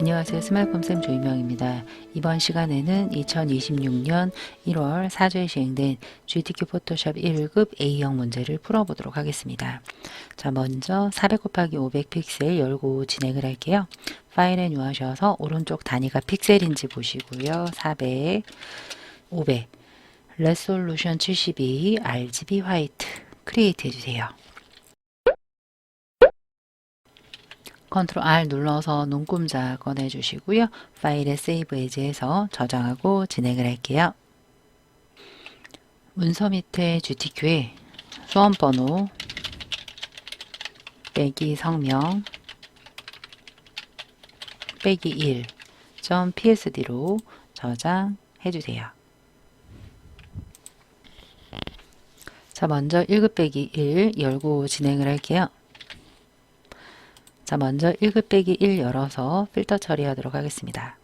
안녕하세요. 스마일컴쌤 조인명입니다. 이번 시간에는 2026년 1월 4주에 시행된 GTK 포토샵 1급 A형 문제를 풀어보도록 하겠습니다. 자, 먼저 400 곱하기 500 픽셀 열고 진행을 할게요. 파일에 누우셔서 오른쪽 단위가 픽셀인지 보시고요. 400, 500, 레솔루션 72, RGB 화이트 크리에이트 해주세요. 컨트롤 R 눌러서 눈금자 꺼내주시고요. 파일에 세이브 에즈해서 저장하고 진행을 할게요. 문서 밑에 GTQ에 수험번호 빼기 성명 빼기 1 .psd로 저장해주세요. 자, 먼저 1급 빼기 1 열고 진행을 할게요. 자, 먼저 1급 빼기 1 열어서 필터 처리하도록 하겠습니다.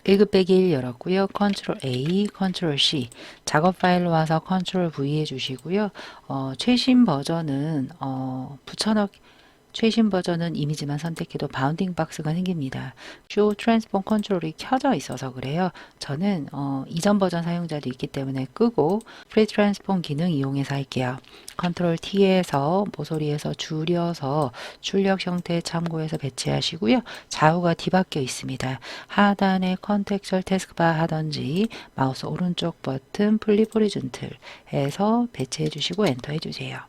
1급 빼기 1 열었고요. 컨트롤 A, 컨트롤 C 작업 파일로 와서 컨트롤 V 해주시고요. 최신 버전은 최신 버전은 이미지만 선택해도 바운딩 박스가 생깁니다. 쇼 트랜스폼 컨트롤이 켜져 있어서 그래요. 저는 이전 버전 사용자도 있기 때문에 끄고 프리 트랜스폼 기능 이용해서 할게요. 컨트롤 T에서 모서리에서 줄여서 출력 형태 참고해서 배치하시고요. 좌우가 뒤바뀌어 있습니다. 하단에 컨텍스처 태스크바 하던지 마우스 오른쪽 버튼 플립 호리존틀 해서 배치해 주시고 엔터 해주세요.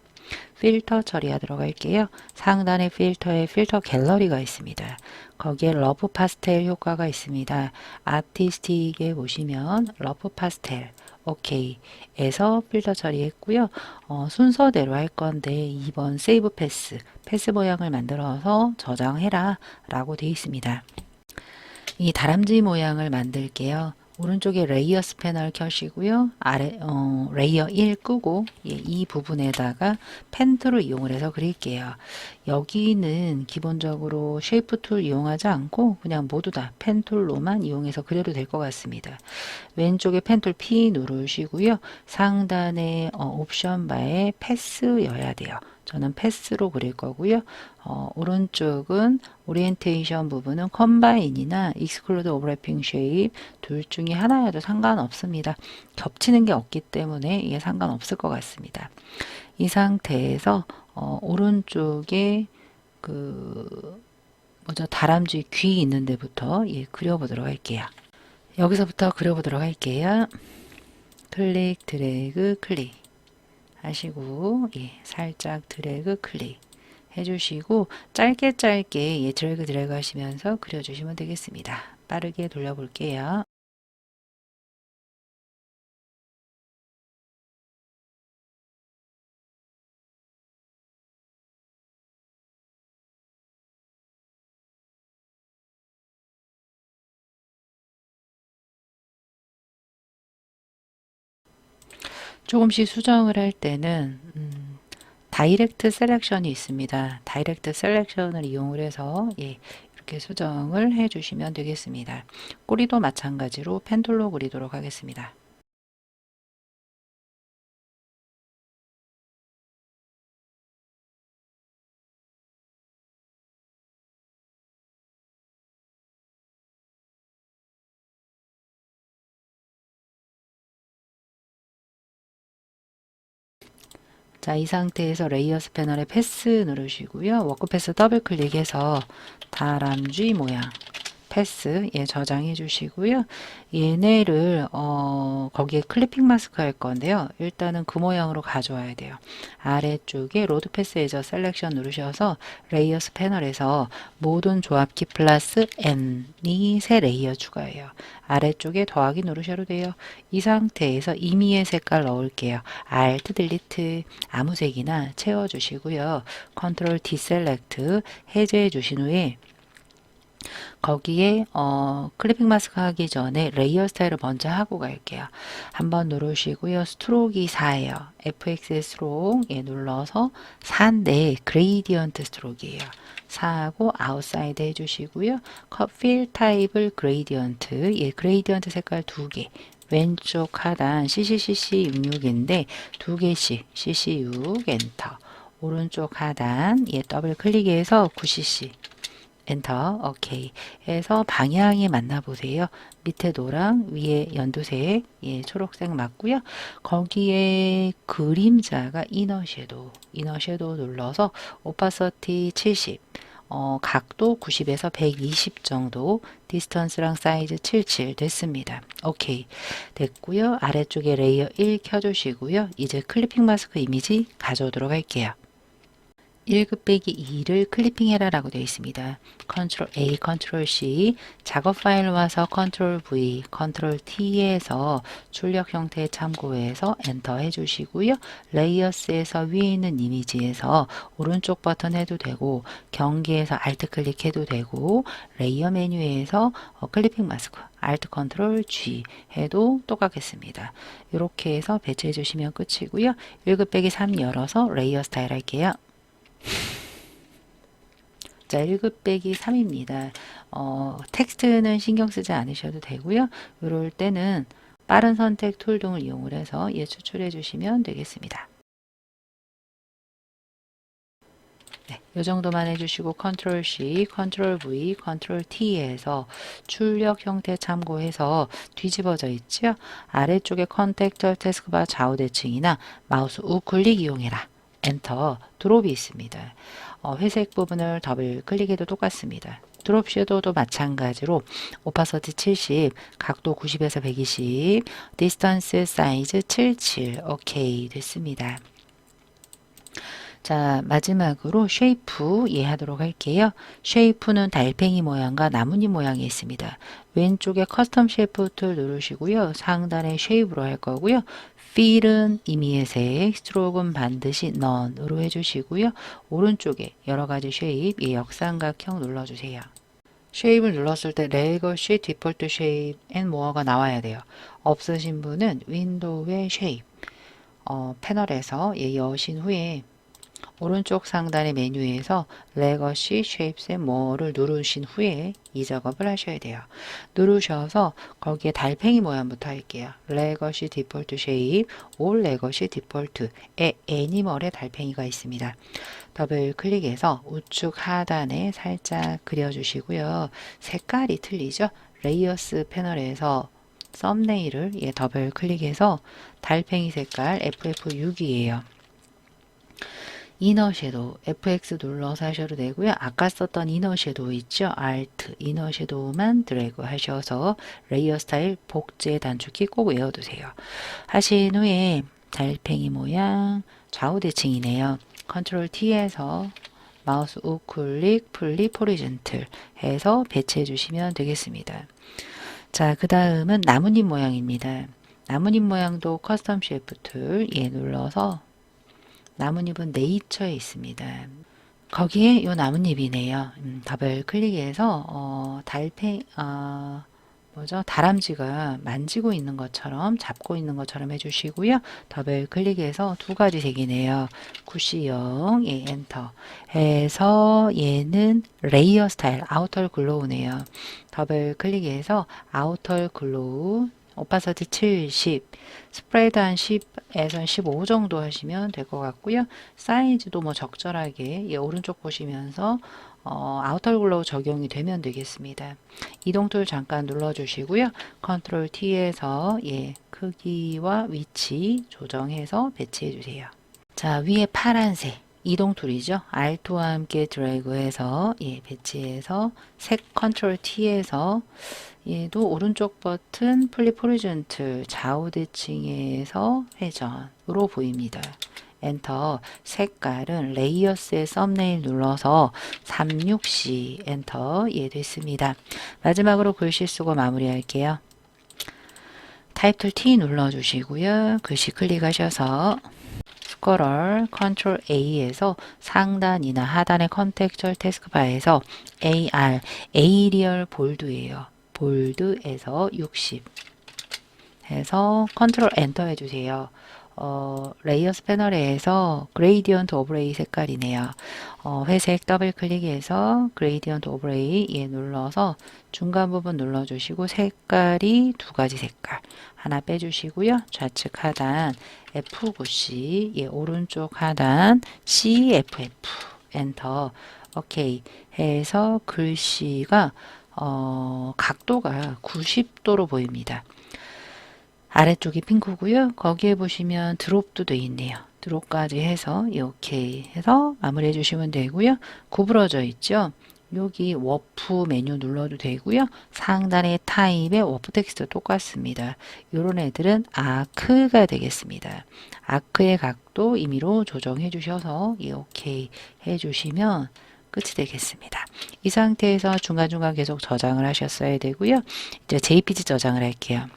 필터 처리하도록 할게요. 상단의 필터에 필터 갤러리가 있습니다. 거기에 러프 파스텔 효과가 있습니다. 아티스틱에 보시면 러프 파스텔 오케이 에서 필터 처리했고요. 순서대로 할 건데 2번 세이브 패스 모양을 만들어서 저장해라 라고 되어 있습니다. 이 다람쥐 모양을 만들게요. 오른쪽에 레이어 스패너를 켜시고요. 아래 레이어 1 끄고 이 부분에다가 펜 툴을 이용을 해서 그릴게요. 여기는 기본적으로 쉐이프 툴 이용하지 않고 그냥 모두 다 펜 툴로만 이용해서 그려도 될 것 같습니다. 왼쪽에 펜 툴 P 누르시고요. 상단에 옵션 바에 패스여야 돼요. 저는 패스로 그릴 거고요. 오른쪽은 오리엔테이션 부분은 컴바인이나 익스클루드 오버래핑 쉐입 둘 중에 하나여도 상관없습니다. 겹치는 게 없기 때문에 이게 상관없을 것 같습니다. 이 상태에서 오른쪽에 다람쥐 귀 있는 데부터 그려보도록 할게요. 여기서부터 그려보도록 할게요. 클릭, 드래그, 클릭 하시고 살짝 드래그, 클릭 해주시고 짧게 드래그 하시면서 그려주시면 되겠습니다. 빠르게 돌려볼게요. 조금씩 수정을 할 때는 다이렉트 셀렉션이 있습니다. 다이렉트 셀렉션을 이용을 해서 이렇게 수정을 해 주시면 되겠습니다. 꼬리도 마찬가지로 펜툴로 그리도록 하겠습니다. 자, 이 상태에서 레이어 스패널에 패스 누르시고요. 워크 패스 더블 클릭해서 다람쥐 모양 패스 저장해 주시고요. 얘네를 거기에 클리핑 마스크 할 건데요. 일단은 그 모양으로 가져와야 돼요. 아래쪽에 로드 패스 에저 셀렉션 누르셔서 레이어 스패널에서 모든 조합키 플러스 N이 새 레이어 추가해요. 아래쪽에 더하기 누르셔도 돼요. 이 상태에서 임의의 색깔 넣을게요. Alt 딜리트 아무 색이나 채워주시고요. 컨트롤 디셀렉트 해제해 주신 후에 거기에 클리핑 마스크 하기 전에 레이어 스타일을 먼저 하고 갈게요. 한번 누르시고요. 스트로크이 4예요. FX 스트로크 눌러서 4인데 그레이디언트 스트로크이에요. 4하고 아웃사이드 해주시고요. 컷필 타입을 그레이디언트 그레이디언트 색깔 2개 왼쪽 하단 CCCC 66인데 2개씩 CC6 엔터 오른쪽 하단 더블 클릭해서 9cc 엔터. 오케이. 해서 방향에 맞나 보세요. 밑에 노랑, 위에 연두색, 예, 초록색 맞고요. 거기에 그림자가 이너 섀도우 눌러서 오파서티 70, 각도 90에서 120 정도, 디스턴스랑 사이즈 77 됐습니다. 오케이. 됐고요. 아래쪽에 레이어 1 켜주시고요. 이제 클리핑 마스크 이미지 가져오도록 할게요. 1급 빼기 2를 클리핑해라 라고 되어 있습니다. 컨트롤 A, 컨트롤 C, 작업 파일 와서 컨트롤 V, 컨트롤 T에서 출력 형태 참고해서 엔터 해주시고요. 레이어스에서 위에 있는 이미지에서 오른쪽 버튼 해도 되고, 경계에서 알트 클릭해도 되고, 레이어 메뉴에서 클리핑 마스크 알트 컨트롤 G 해도 똑같겠습니다. 이렇게 해서 배치해 주시면 끝이고요. 1급 빼기 3 열어서 레이어 스타일 할게요. 자, 1급 빼기 3입니다. 텍스트는 신경 쓰지 않으셔도 되고요. 이럴 때는 빠른 선택 툴 등을 이용을 해서 추출해 주시면 되겠습니다. 네, 이 정도만 해주시고 컨트롤 C, 컨트롤 V, 컨트롤 T에서 출력 형태 참고해서 뒤집어져 있죠. 아래쪽에 컨텍터 태스크바 좌우 대칭이나 마우스 우클릭 이용해라. 엔터, 드롭이 있습니다. 회색 부분을 더블 클릭해도 똑같습니다. 드롭 섀도우도 마찬가지로 오파서티 70, 각도 90에서 120, 디스턴스 사이즈 77, 오케이 됐습니다. 자, 마지막으로 쉐이프 이해하도록 할게요. 쉐이프는 달팽이 모양과 나뭇잎 모양이 있습니다. 왼쪽에 커스텀 쉐이프 툴 누르시고요. 상단에 쉐이프로 할 거고요. 필은 임의의 색, 스트로크는 반드시 none으로 해주시고요. 오른쪽에 여러가지 쉐입, 이 역삼각형 눌러주세요. 쉐입을 눌렀을 때 레거시, 디폴트 쉐입, 앤 모어가 나와야 돼요. 없으신 분은 윈도우의 쉐입, 패널에서 여신 후에 오른쪽 상단의 메뉴에서 레거시 쉐입스 앤 모어를 누르신 후에 이 작업을 하셔야 돼요. 누르셔서 거기에 달팽이 모양부터 할게요. 레거시 디폴트 쉐입, 올 레거시 디폴트에 애니멀의 달팽이가 있습니다. 더블 클릭해서 우측 하단에 살짝 그려주시고요. 색깔이 틀리죠? 레이어스 패널에서 썸네일을 더블 클릭해서 달팽이 색깔 FF6이에요. 이너 섀도우 FX 눌러서 하셔도 되고요. 아까 썼던 이너 섀도우 있죠? Alt 이너 섀도우만 드래그 하셔서 레이어 스타일 복제 단축키 꼭 외워두세요. 하신 후에 달팽이 모양 좌우 대칭이네요. 컨트롤 T에서 마우스 우클릭 플립 호리젠틀 해서 배치해 주시면 되겠습니다. 자, 그 다음은 나뭇잎 모양입니다. 나뭇잎 모양도 커스텀 쉐이프 툴 눌러서 나뭇잎은 네이처에 있습니다. 거기에 이 나뭇잎이네요. 더블 클릭해서 다람쥐가 만지고 있는 것처럼 잡고 있는 것처럼 해주시고요. 더블 클릭해서 두 가지 색이네요. 굿시형 엔터 해서 얘는 레이어 스타일 아우터 글로우네요. 더블 클릭해서 아우터 글로우 오파서티 70, 스프레드 한 10에서 15 정도 하시면 될 것 같고요. 사이즈도 뭐 적절하게 오른쪽 보시면서 아우터 글로우 적용이 되면 되겠습니다. 이동 툴 잠깐 눌러주시고요. 컨트롤 T에서 크기와 위치 조정해서 배치해 주세요. 자, 위에 파란색 이동 툴이죠. Alt와 함께 드래그해서 배치해서 색 컨트롤 T에서 얘도 오른쪽 버튼 플립 호리존틀 좌우 대칭에서 회전으로 보입니다. 엔터. 색깔은 레이어스의 썸네일 눌러서 36C 엔터. 됐습니다. 마지막으로 글씨 쓰고 마무리할게요. 타입 툴 T 눌러주시고요. 글씨 클릭하셔서 스크롤 컨트롤 A에서 상단이나 하단의 컨텍스처 태스크바에서 AR, 에이리얼 볼드예요. 볼드에서 60 해서 컨트롤 엔터 해주세요. 레이어스 패널에서 그레이디언트 오브레이 색깔이네요. 회색 더블 클릭해서 그레이디언트 오브레이 눌러서 중간 부분 눌러주시고 색깔이 두 가지 색깔 하나 빼주시고요. 좌측 하단 F9C 오른쪽 하단 CFF 엔터. 오케이. 해서 글씨가 각도가 90도로 보입니다. 아래쪽이 핑크고요. 거기에 보시면 드롭도 돼 있네요. 드롭까지 해서 이렇게 해서 마무리해 주시면 되고요. 구부러져 있죠. 여기 워프 메뉴 눌러도 되고요. 상단의 타입의 워프 텍스트 똑같습니다. 이런 애들은 아크가 되겠습니다. 아크의 각도 임의로 조정해 주셔서 이렇게 해 주시면 끝이 되겠습니다. 이 상태에서 중간중간 계속 저장을 하셨어야 되고요. 이제 JPG 저장을 할게요.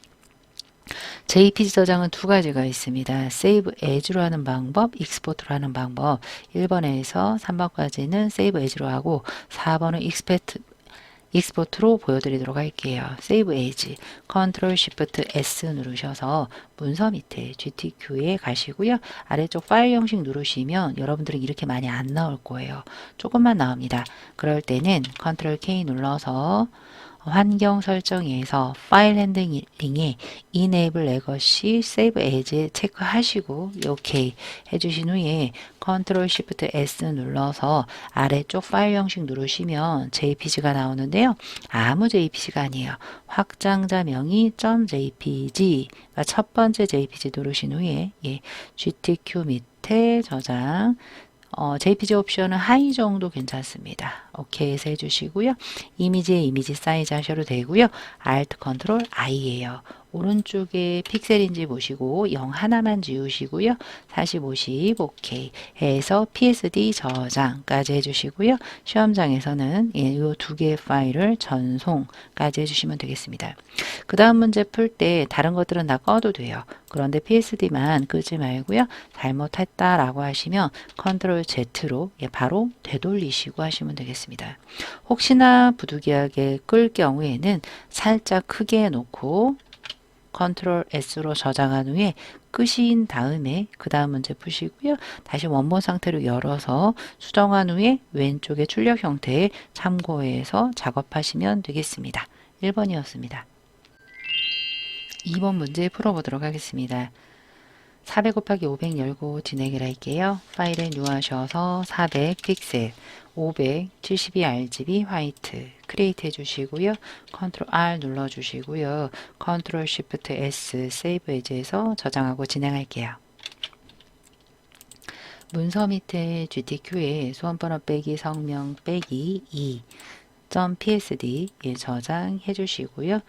JPG 저장은 두 가지가 있습니다. Save As로 하는 방법, Export로 하는 방법. 1번에서 3번까지는 Save As로 하고 4번은 Export로 보여드리도록 할게요. Save As, Ctrl Shift S 누르셔서 문서 밑에 GTQ에 가시고요. 아래쪽 파일 형식 누르시면 여러분들은 이렇게 많이 안 나올 거예요. 조금만 나옵니다. 그럴 때는 Ctrl K 눌러서 환경 설정에서 파일 핸들링에 Enable Legacy Save As 체크하시고 OK 해주신 후에 Ctrl Shift S 눌러서 아래쪽 파일 형식 누르시면 JPG가 나오는데요. 아무 JPG가 아니에요. 확장자명이 .jpg가 첫 번째 JPG 누르신 후에 GTQ 밑에 저장 JPG 옵션은 하이 정도 괜찮습니다. 오케이 해서 해주시고요. 이미지에 이미지 사이즈 하셔도 되고요. Alt 컨트롤 I예요. 오른쪽에 픽셀인지 보시고 0 하나만 지우시고요. 40, 50 오케이 해서 PSD 저장까지 해주시고요. 시험장에서는 이 두 개의 파일을 전송까지 해주시면 되겠습니다. 그 다음 문제 풀 때 다른 것들은 다 꺼도 돼요. 그런데 PSD만 끄지 말고요. 잘못했다라고 하시면 컨트롤 Z로 바로 되돌리시고 하시면 되겠습니다. 혹시나 부득이하게 끌 경우에는 살짝 크게 놓고 컨트롤 S로 저장한 후에 끄신 다음에 그 다음 문제 푸시고요. 다시 원본 상태로 열어서 수정한 후에 왼쪽의 출력 형태에 참고해서 작업하시면 되겠습니다. 1번이었습니다. 2번 문제 풀어보도록 하겠습니다. 400 곱하기 500 열고 진행을 할게요. 파일에 뉴하셔서 400 픽셀 572 RGB 화이트 크리에이트 해주시고요. 컨트롤 R 눌러주시고요. 컨트롤 Shift S 세이브 에즈에서 저장하고 진행할게요. 문서 밑에 GTQ에 수험번호 빼기 성명 빼기 2 .psd 저장해 주시고요.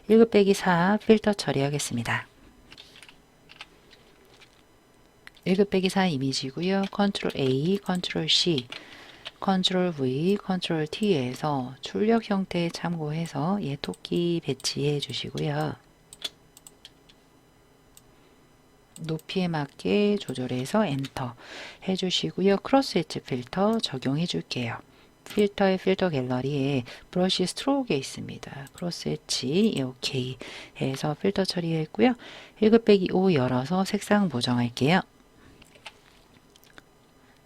1급 빼기 4 필터 처리하겠습니다. 1급 빼기 4 이미지고요. 컨트롤 A, 컨트롤 C, 컨트롤 V, 컨트롤 T에서 출력 형태 참고해서 토끼 배치해 주시고요. 높이에 맞게 조절해서 엔터 해주시고요. 크로스 엣지 필터 적용해 줄게요. 필터의 필터 갤러리에 브러쉬 스트로크에 있습니다. 크로스 엣지 오케이 해서 필터 처리했고요. 1급 빼기 5 열어서 색상 보정할게요.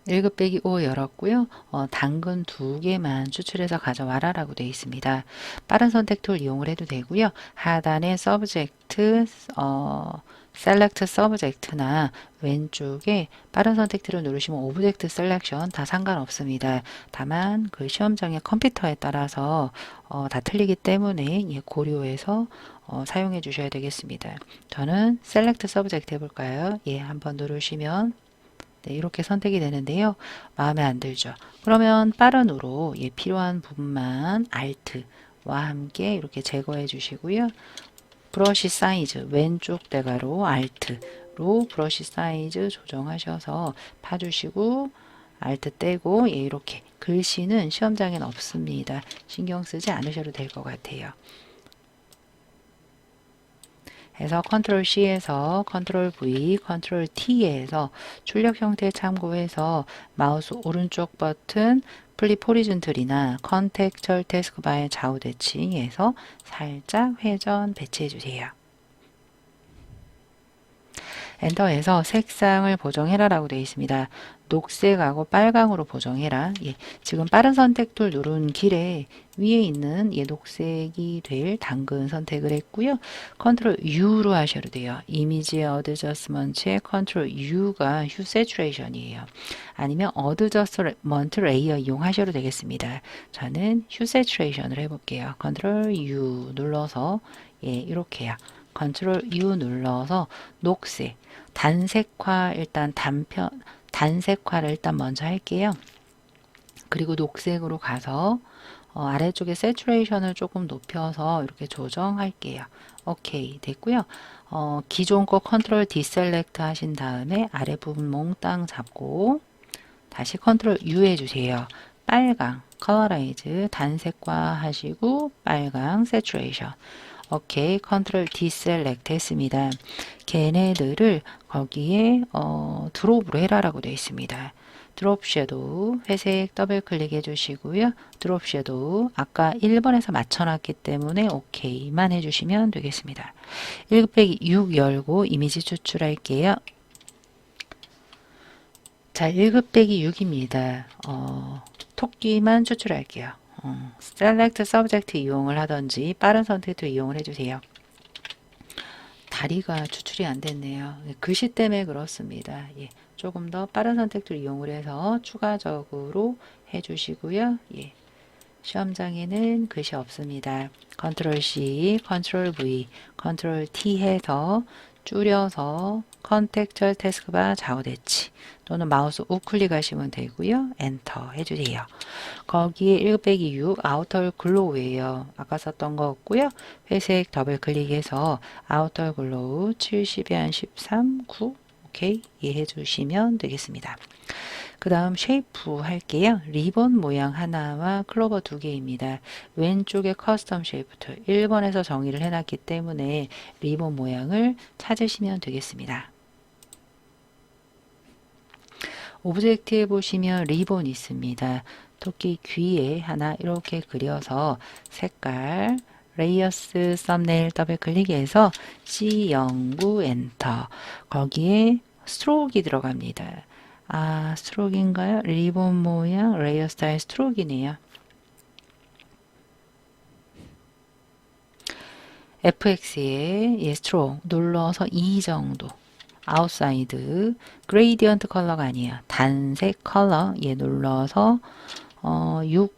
1급 빼기 5 열었고요. 당근 2개만 추출해서 가져와라 라고 되어 있습니다. 빠른 선택 툴 이용을 해도 되고요. 하단에 서브젝트, 셀렉트 서브젝트나 왼쪽에 빠른 선택 툴을 누르시면 오브젝트 셀렉션 다 상관없습니다. 다만 그 시험장의 컴퓨터에 따라서 다 틀리기 때문에 고려해서 사용해 주셔야 되겠습니다. 저는 셀렉트 서브젝트 해볼까요? 한번 누르시면 이렇게 선택이 되는데요. 마음에 안 들죠. 그러면 빠른으로 필요한 부분만 Alt와 함께 이렇게 제거해 주시고요. 브러쉬 사이즈 왼쪽 대괄호 Alt로 브러쉬 사이즈 조정하셔서 파주시고 Alt 떼고 이렇게 글씨는 시험장에는 없습니다. 신경 쓰지 않으셔도 될 것 같아요. 해서 컨트롤 C에서 컨트롤 V, 컨트롤 T에서 출력 형태 참고해서 마우스 오른쪽 버튼 플립 호리즌틀이나 컨텍스처 태스크바의 좌우 대칭에서 살짝 회전 배치해 주세요. 엔터에서 색상을 보정해라 라고 되어 있습니다. 녹색하고 빨강으로 보정해라. 예, 지금 빠른 선택 툴 누른 길에 위에 있는 녹색이 될 당근 선택을 했고요. 컨트롤 U로 하셔도 돼요. 이미지 어드저스먼트의 컨트롤 U가 휴 세츄레이션이에요. 아니면 어드저스먼트 레이어 이용하셔도 되겠습니다. 저는 휴 세츄레이션을 해볼게요. 컨트롤 U 눌러서 이렇게요. 컨트롤 U 눌러서 녹색 단색화 일단 단색화를 일단 먼저 할게요. 그리고 녹색으로 가서 아래쪽에 세츄레이션을 조금 높여서 이렇게 조정할게요. 오케이 됐고요. 기존 거 컨트롤 디셀렉트 하신 다음에 아래 부분 몽땅 잡고 다시 컨트롤 U 해주세요. 빨강 컬러라이즈 단색화 하시고 빨강 세츄레이션. 오케이 컨트롤 디셀렉트 했습니다. 걔네들을 거기에 드롭으로 해라라고 되어 있습니다. 드롭 섀도우 회색 더블 클릭해 주시고요. 드롭 섀도우 아까 1번에서 맞춰놨기 때문에 오케이만 해주시면 되겠습니다. 1곱빼기6 열고 이미지 추출할게요. 자, 1곱빼기 6입니다. 토끼만 추출할게요. Select Subject 이용을 하던지 빠른 선택도 이용을 해주세요. 다리가 추출이 안 됐네요. 글씨 때문에 그렇습니다. 예, 조금 더 빠른 선택도 이용을 해서 추가적으로 해주시고요. 예, 시험장에는 글씨 없습니다. 컨트롤 C, 컨트롤 V, 컨트롤 T 해서 줄여서 컨텍츄얼 태스크바 좌우 대치 또는 마우스 우클릭 하시면 되고요. 엔터 해주세요. 거기에 1곱빼기6 아우터 글로우예요. 아까 썼던 거 없고요. 회색 더블 클릭해서 아우터 글로우 70에 한 13, 9 오케이 이해해 주시면 되겠습니다. 그 다음 쉐이프 할게요. 리본 모양 하나와 클로버 2개입니다. 왼쪽에 커스텀 쉐이프 툴 1번에서 정의를 해놨기 때문에 리본 모양을 찾으시면 되겠습니다. 오브젝트에 보시면 리본 있습니다. 토끼 귀에 하나 이렇게 그려서 색깔 레이어스 썸네일 더블 클릭해서 C09 엔터 거기에 스트로크가 들어갑니다. 아, 스트로크인가요? 리본 모양 레이어 스타일 스트로크이네요. FX에 스트로크 눌러서 2 정도 아웃사이드 그레이디언트 컬러가 아니에요. 단색 컬러 눌러서 6,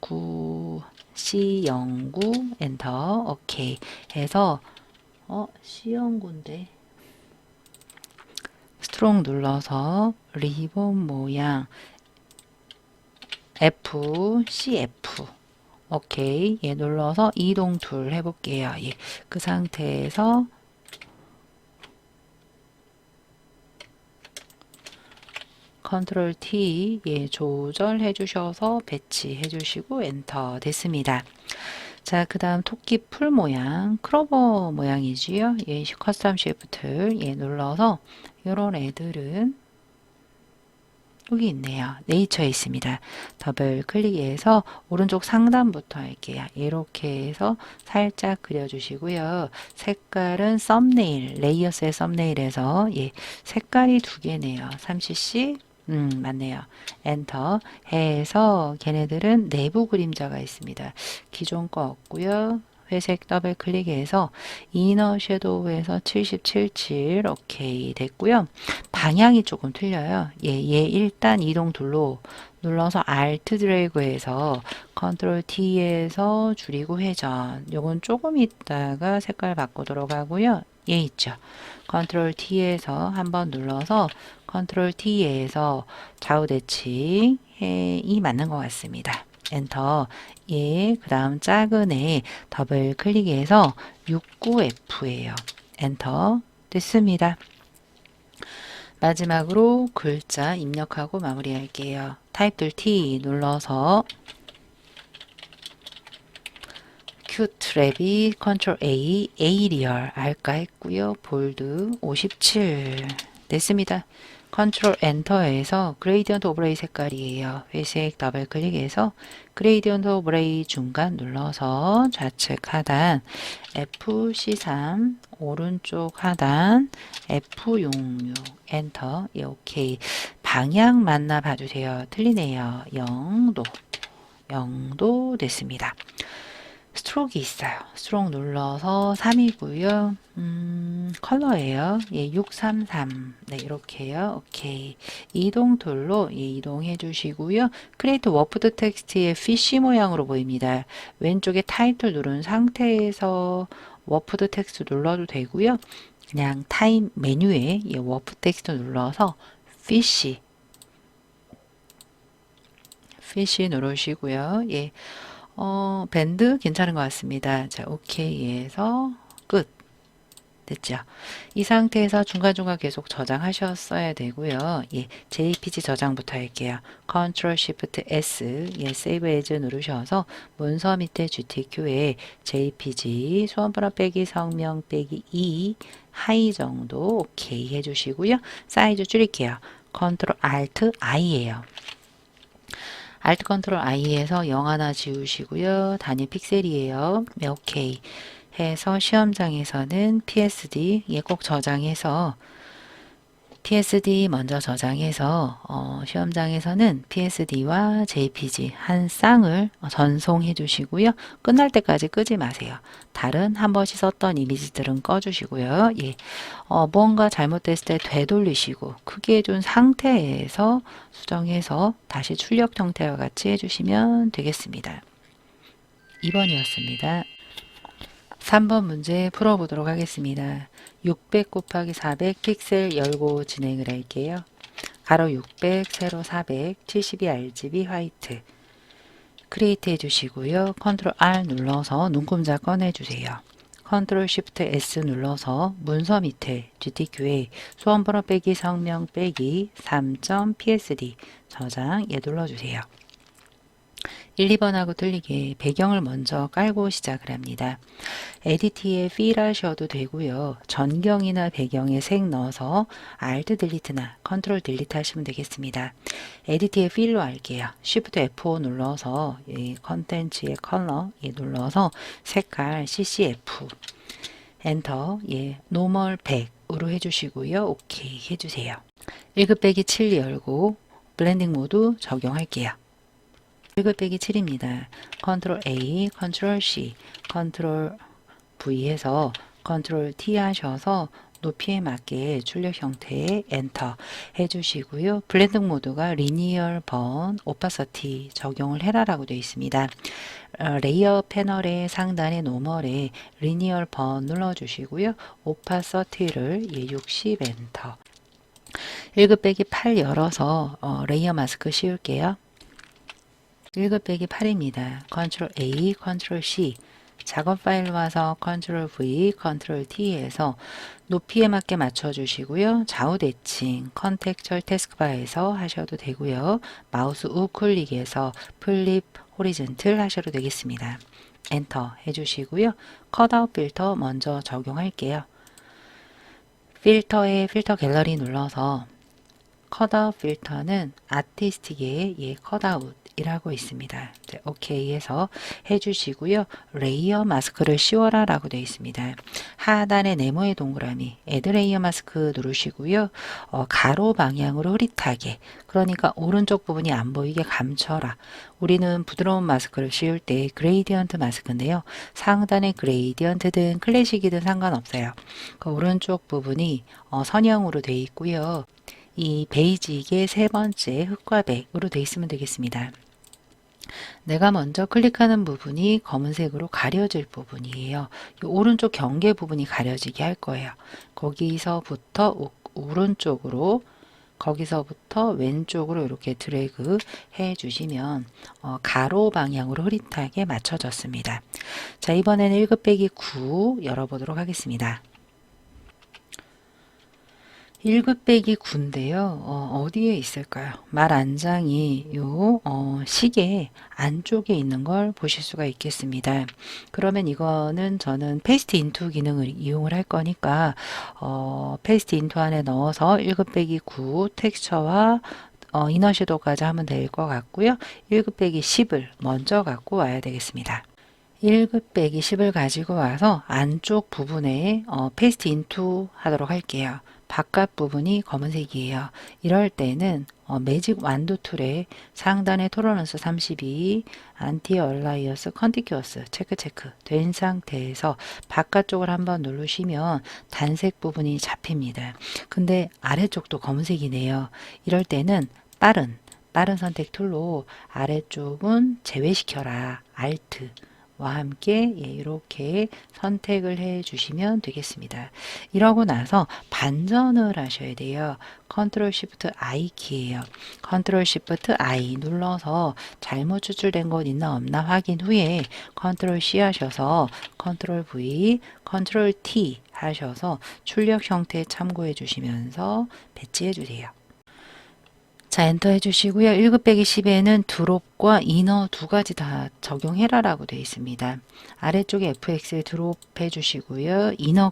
9, C09 엔터 오케이 해서 C09인데 스트롱 눌러서 리본 모양 F, CF 오케이 눌러서 이동 툴 해볼게요. 그 상태에서 컨트롤 T 조절해 주셔서 배치해 주시고 엔터 됐습니다. 자, 그 다음 토끼 풀 모양 크로버 모양이지요. 커스텀 쉐이프트 눌러서 이런 애들은 여기 있네요. 네이처에 있습니다. 더블 클릭해서 오른쪽 상단부터 할게요. 이렇게 해서 살짝 그려주시고요. 색깔은 썸네일, 레이어스의 썸네일에서 색깔이 2개네요. 3cc 맞네요. 엔터 해서 걔네들은 내부 그림자가 있습니다. 기존 거 없고요. 회색 더블 클릭해서 이너 섀도우에서 77.7 오케이 됐고요. 방향이 조금 틀려요. 얘 일단 이동 툴로 눌러서 Alt 드래그해서 컨트롤 T에서 줄이고 회전. 요건 조금 있다가 색깔 바꾸도록 하고요. 얘 있죠. 컨트롤 T에서 한번 눌러서 컨트롤 T에서 좌우 대칭 이 맞는 것 같습니다. 엔터 그 다음 작은 애 더블 클릭해서 69F예요. 엔터 됐습니다. 마지막으로 글자 입력하고 마무리할게요. 타입 T 눌러서 큐트랩이 컨트롤 A, 에이리얼 알까 했고요. 볼드 57 됐습니다. 컨트롤 엔터에서 그레이디언트 오브레이 색깔이에요. 회색 더블 클릭해서 그레이디언트 오브레이 중간 눌러서 좌측 하단 FC3 오른쪽 하단 F66 엔터 오케이. 방향 맞나 봐주세요. 틀리네요. 0도 됐습니다. 스트로크 있어요. 스트로크 눌러서 3이고요. 컬러예요. 예, 633. 네, 이렇게요. 오케이. 이동 툴로 예, 이동해 주시고요. 크리에이트 워프드 텍스트의 피쉬 모양으로 보입니다. 왼쪽에 타이틀 누른 상태에서 워프드 텍스트 눌러도 되고요. 그냥 타임 메뉴에 예, 워프 텍스트 눌러서 피쉬 누르시고요. 예. 밴드 괜찮은 것 같습니다. 자, 오케이 해서 끝. 됐죠? 이 상태에서 중간중간 계속 저장하셨어야 되고요. 예, JPG 저장부터 할게요. Ctrl Shift S, 예, Save As 누르셔서 문서 밑에 GTQ에 JPG 수험번호 빼기 성명 빼기 2 하이 정도 오케이 해주시고요. 사이즈 줄일게요. Ctrl Alt I예요. Alt Ctrl I에서 0 하나 지우시고요. 단위 픽셀이에요. 네, 오케이. 해서 시험장에서는 PSD 꼭 저장해서 PSD 먼저 저장해서 시험장에서는 PSD와 JPG 한 쌍을 전송해 주시고요. 끝날 때까지 끄지 마세요. 다른 한 번씩 썼던 이미지들은 꺼주시고요. 예, 무언가 잘못됐을 때 되돌리시고 크게 해준 상태에서 수정해서 다시 출력 형태와 같이 해주시면 되겠습니다. 2번이었습니다. 3번 문제 풀어보도록 하겠습니다. 600 곱하기 400 픽셀 열고 진행을 할게요. 가로 600, 세로 400, 72 RGB 화이트. 크리에이트 해주시고요. 컨트롤 R 눌러서 눈금자 꺼내주세요. 컨트롤 Shift S 눌러서 문서 밑에 GTQ에 수험번호 빼기 성명 빼기 3.psd 저장 예 눌러주세요. 1, 2번하고 틀리게 배경을 먼저 깔고 시작을 합니다. 에디트에 fill 하셔도 되고요. 전경이나 배경에 색 넣어서 Alt 딜리트나 Ctrl 딜리트 하시면 되겠습니다. 에디트에 fill로 할게요. Shift F5 눌러서 컨텐츠의 컬러 눌러서 색깔 CCF 엔터 노멀 100으로 해주시고요. 오케이 해주세요. 1급 빼기 7 열고 블렌딩 모드 적용할게요. 1급 빼기 7입니다. 컨트롤 A, 컨트롤 C, 컨트롤 V 해서 컨트롤 T 하셔서 높이에 맞게 출력 형태의 엔터 해주시고요. 블렌딩 모드가 리니얼 번 오파서티 적용을 해라라고 되어 있습니다. 레이어 패널의 상단의 노멀에 리니얼 번 눌러주시고요. 오파서티를 60 엔터 1급 빼기 8 열어서 레이어 마스크 씌울게요. 1급 빼기 8입니다. Ctrl A, Ctrl C 작업 파일 와서 Ctrl V, Ctrl T에서 높이에 맞게 맞춰주시고요. 좌우 대칭, 컨텍처 태스크바에서 하셔도 되고요. 마우스 우클릭해서 플립 호리젠틀 하셔도 되겠습니다. 엔터 해주시고요. 컷아웃 필터 먼저 적용할게요. 필터에 필터 갤러리 눌러서 컷아웃 필터는 아티스틱의 컷아웃 이라고 있습니다. 네, 오케이 해서 해주시고요. 레이어 마스크를 씌워라 라고 되어 있습니다. 하단의 네모의 동그라미 애드 레이어 마스크 누르시고요. 가로 방향으로 흐릿하게 그러니까 오른쪽 부분이 안 보이게 감춰라. 우리는 부드러운 마스크를 씌울 때 그레이디언트 마스크인데요. 상단의 그레이디언트든 클래식이든 상관없어요. 그 오른쪽 부분이 선형으로 되어 있고요. 이 베이직의 세 번째 흑과 백으로 되어 있으면 되겠습니다. 내가 먼저 클릭하는 부분이 검은색으로 가려질 부분이에요. 이 오른쪽 경계 부분이 가려지게 할 거예요. 거기서부터 오른쪽으로 거기서부터 왼쪽으로 이렇게 드래그 해 주시면 가로 방향으로 흐릿하게 맞춰졌습니다. 자, 이번에는 1급 빼기 9 열어보도록 하겠습니다. 1급 빼기 9인데요. 어디에 있을까요? 말 안장이 요 시계 안쪽에 있는 걸 보실 수가 있겠습니다. 그러면 이거는 저는 페이스트 인투 기능을 이용을 할 거니까 페이스트 인투 안에 넣어서 1급 빼기 9 텍스처와 이너 섀도우까지 하면 될 것 같고요. 1급 빼기 10을 먼저 갖고 와야 되겠습니다. 1급 빼기 10을 가지고 와서 안쪽 부분에 페이스트 인투 하도록 할게요. 바깥 부분이 검은색이에요. 이럴 때는 매직 완도 툴에 상단에 토러런스 32, 안티 얼라이어스 컨티큐어스 체크 된 상태에서 바깥쪽을 한번 누르시면 단색 부분이 잡힙니다. 근데 아래쪽도 검은색이네요. 이럴 때는 빠른 선택 툴로 아래쪽은 제외시켜라. Alt 와 함께 이렇게 선택을 해 주시면 되겠습니다. 이러고 나서 반전을 하셔야 돼요. 컨트롤 시프트 I 키예요. 컨트롤 시프트 I 눌러서 잘못 추출된 것 있나 없나 확인 후에 컨트롤 C 하셔서 컨트롤 V, 컨트롤 T 하셔서 출력 형태 참고해 주시면서 배치해 주세요. 자, 엔터 해주시고요. 1급 빼기 10에는 드롭과 이너 두 가지 다 적용해라라고 되어 있습니다. 아래쪽에 FX에 드롭 해주시고요. 이너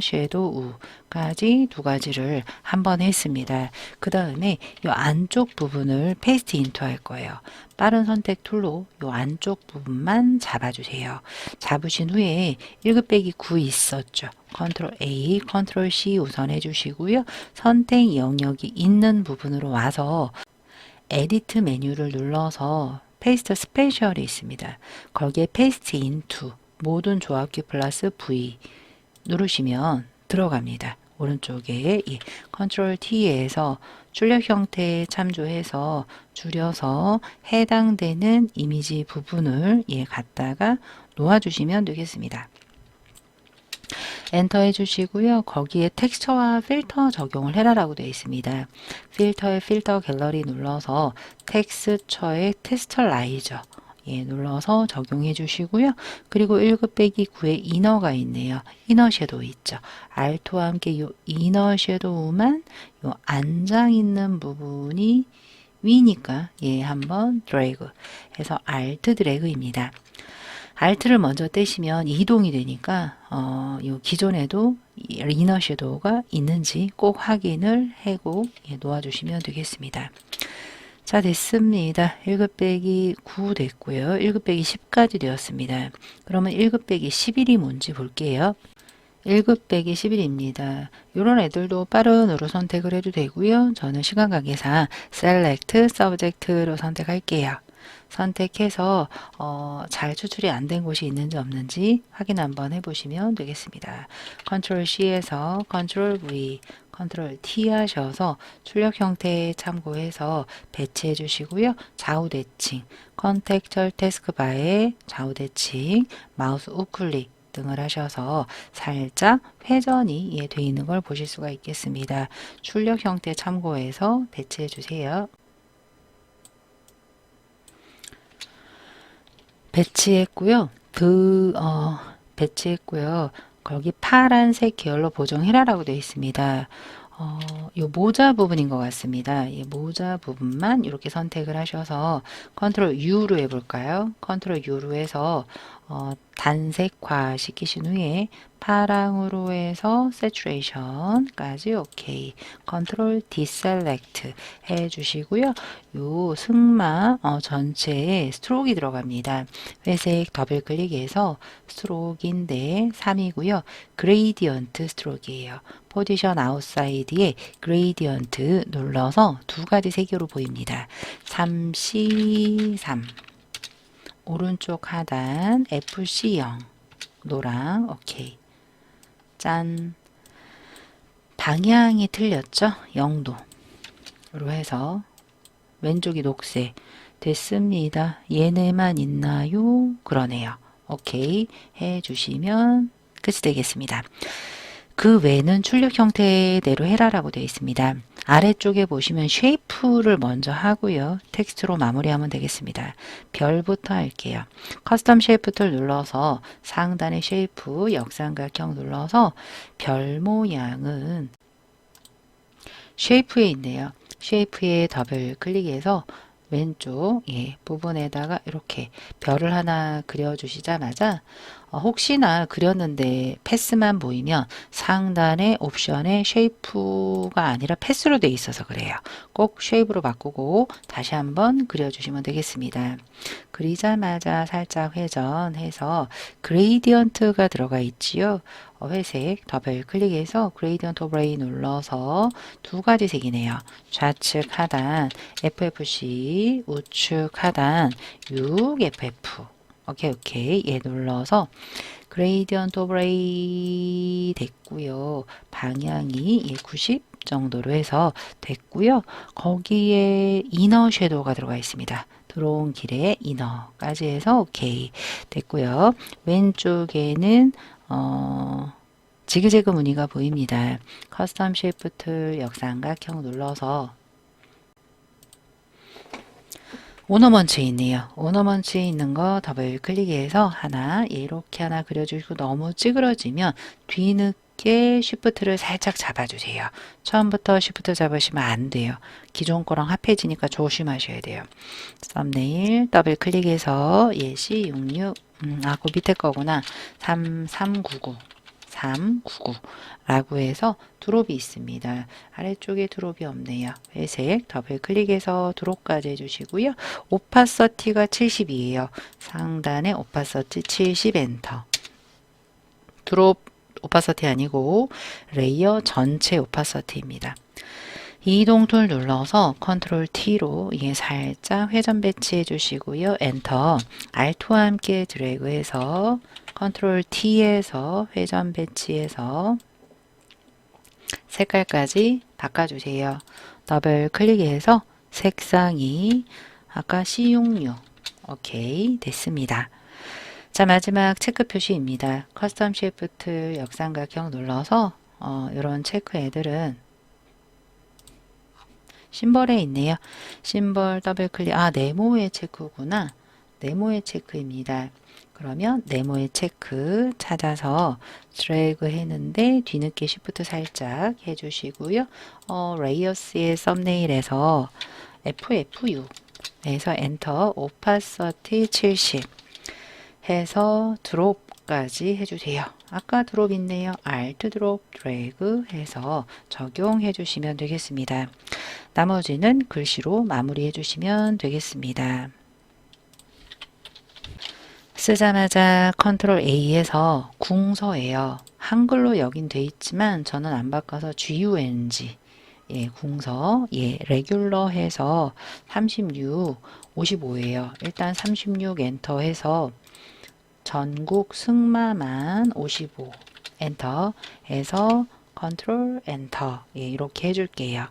섀도우까지 두 가지를 한번 했습니다. 그 다음에 이 안쪽 부분을 페이스트 인투 할 거예요. 빠른 선택 툴로 이 안쪽 부분만 잡아주세요. 잡으신 후에 1급 빼기 9 있었죠. 컨트롤 A, 컨트롤 C 우선 해주시고요. 선택 영역이 있는 부분으로 와서 에디트 메뉴를 눌러서 페이스트 스페셜이 있습니다. 거기에 페이스트 인투 모든 조합기 플러스 V 누르시면 들어갑니다. 오른쪽에 컨트롤 T에서 출력 형태에 참조해서 줄여서 해당되는 이미지 부분을 갖다가 놓아주시면 되겠습니다. 엔터 해주시고요. 거기에 텍스처와 필터 적용을 해라라고 되어 있습니다. 필터에 필터 갤러리 눌러서 텍스처의 텍스처라이저 눌러서 적용해 주시고요. 그리고 1급 빼기 9에 이너가 있네요. 이너 섀도우 있죠. 알토와 함께 이 이너 섀도우만 요 안장 있는 부분이 위니까 한번 드래그 해서 알트 드래그입니다. Alt를 먼저 떼시면 이동이 되니까 요 기존에도 이너 섀도우가 있는지 꼭 확인을 하고 놓아주시면 되겠습니다. 자, 됐습니다. 1급 빼기 9 됐고요. 1급 빼기 10까지 되었습니다. 그러면 1급 빼기 11이 뭔지 볼게요. 1급 빼기 11입니다. 이런 애들도 빠른으로 선택을 해도 되고요. 저는 시간 관계상 Select, Subject로 선택할게요. 선택해서 잘 추출이 안 된 곳이 있는지 없는지 확인 한번 해보시면 되겠습니다. 컨트롤 C에서 컨트롤 V, 컨트롤 T 하셔서 출력 형태에 참고해서 배치해 주시고요. 좌우 대칭, 컨텍스처 태스크바에 좌우 대칭, 마우스 우클릭 등을 하셔서 살짝 회전이 되어 있는 걸 보실 수가 있겠습니다. 출력 형태 참고해서 배치해 주세요. 배치했고요. 거기 파란색 계열로 보정해라라고 되어 있습니다. 요 모자 부분인 것 같습니다. 이 모자 부분만 이렇게 선택을 하셔서 컨트롤 U로 해볼까요? 컨트롤 U로 해서 단색화 시키신 후에 파랑으로 해서 세츄레이션까지 오케이. 컨트롤 디셀렉트 해주시고요. 요 승마 전체에 스트로크가 들어갑니다. 회색 더블 클릭해서 스트로크인데 3이고요. 그레이디언트 스트로크예요. 포지션 아웃사이드에 그레이디언트 눌러서 두 가지 색으로 보입니다. 3C3 오른쪽 하단 FC0 노랑 오케이. 짠. 방향이 틀렸죠? 0도로 해서 왼쪽이 녹색 됐습니다. 얘네만 있나요? 그러네요. 오케이 해주시면 끝이 되겠습니다. 그 외는 출력 형태대로 해라라고 되어 있습니다. 아래쪽에 보시면 쉐이프를 먼저 하고요. 텍스트로 마무리하면 되겠습니다. 별부터 할게요. 커스텀 쉐이프 툴 눌러서 상단의 쉐이프 역삼각형 눌러서 별 모양은 쉐이프에 있네요. 쉐이프에 더블 클릭해서 왼쪽 부분에다가 이렇게 별을 하나 그려주시자마자 혹시나 그렸는데 패스만 보이면 상단의 옵션에 쉐이프가 아니라 패스로 되어 있어서 그래요. 꼭 쉐이프로 바꾸고 다시 한번 그려주시면 되겠습니다. 그리자마자 살짝 회전해서 그레이디언트가 들어가 있지요. 회색 더블 클릭해서 그레이디언트 오버레이 눌러서 두 가지 색이네요. 좌측 하단 FFC, 우측 하단 6FF. 오케이. 얘 눌러서 그레이디언트 오버레이 됐고요. 방향이 90 정도로 해서 됐고요. 거기에 이너 섀도우가 들어가 있습니다. 들어온 길에 이너까지 해서 오케이 됐고요. 왼쪽에는 지그재그 무늬가 보입니다. 커스텀 쉐이프 툴 역삼각형 눌러서 오너먼치에 있네요. 오너먼치에 있는 거 더블 클릭해서 하나 이렇게 하나 그려주시고 너무 찌그러지면 뒤늦게 쉬프트를 살짝 잡아주세요. 처음부터 쉬프트 잡으시면 안 돼요. 기존 거랑 합해지니까 조심하셔야 돼요. 썸네일 더블 클릭해서 C66 그 밑에 거구나. 3399 라고 해서 드롭이 있습니다. 아래쪽에 드롭이 없네요. 회색 더블 클릭해서 드롭까지 해주시고요. 오파서티가 70이에요. 상단에 오파서티 70 엔터. 드롭 오파서티 아니고 레이어 전체 오파서티입니다. 이동 툴 눌러서 컨트롤 T로 살짝 회전 배치해 주시고요. 엔터. Alt와 함께 드래그해서 컨트롤 T에서 회전 배치해서 색깔까지 바꿔주세요. 더블 클릭해서 색상이 아까 C66 오케이 됐습니다. 자, 마지막 체크 표시입니다. 커스텀 쉐이프 툴 역삼각형 눌러서 이런 체크 애들은 심벌에 있네요. 심벌 더블 클릭. 네모의 체크구나. 네모의 체크입니다. 그러면 네모의 체크 찾아서 드래그 했는데 뒤늦게 시프트 살짝 해주시고요. 레이어스의 썸네일에서 FF6에서 엔터 오파서티 70 해서 드롭까지 해주세요. 아까 드롭 있네요. Alt 드롭 드래그 해서 적용해 주시면 되겠습니다. 나머지는 글씨로 마무리해 주시면 되겠습니다. 쓰자마자 컨트롤 A에서 궁서예요. 한글로 여긴 돼 있지만 저는 안 바꿔서 GUNG 궁서 레귤러 해서 36 55예요. 일단 36 엔터 해서 전국 승마만 55 엔터 해서 컨트롤 엔터 이렇게 해줄게요.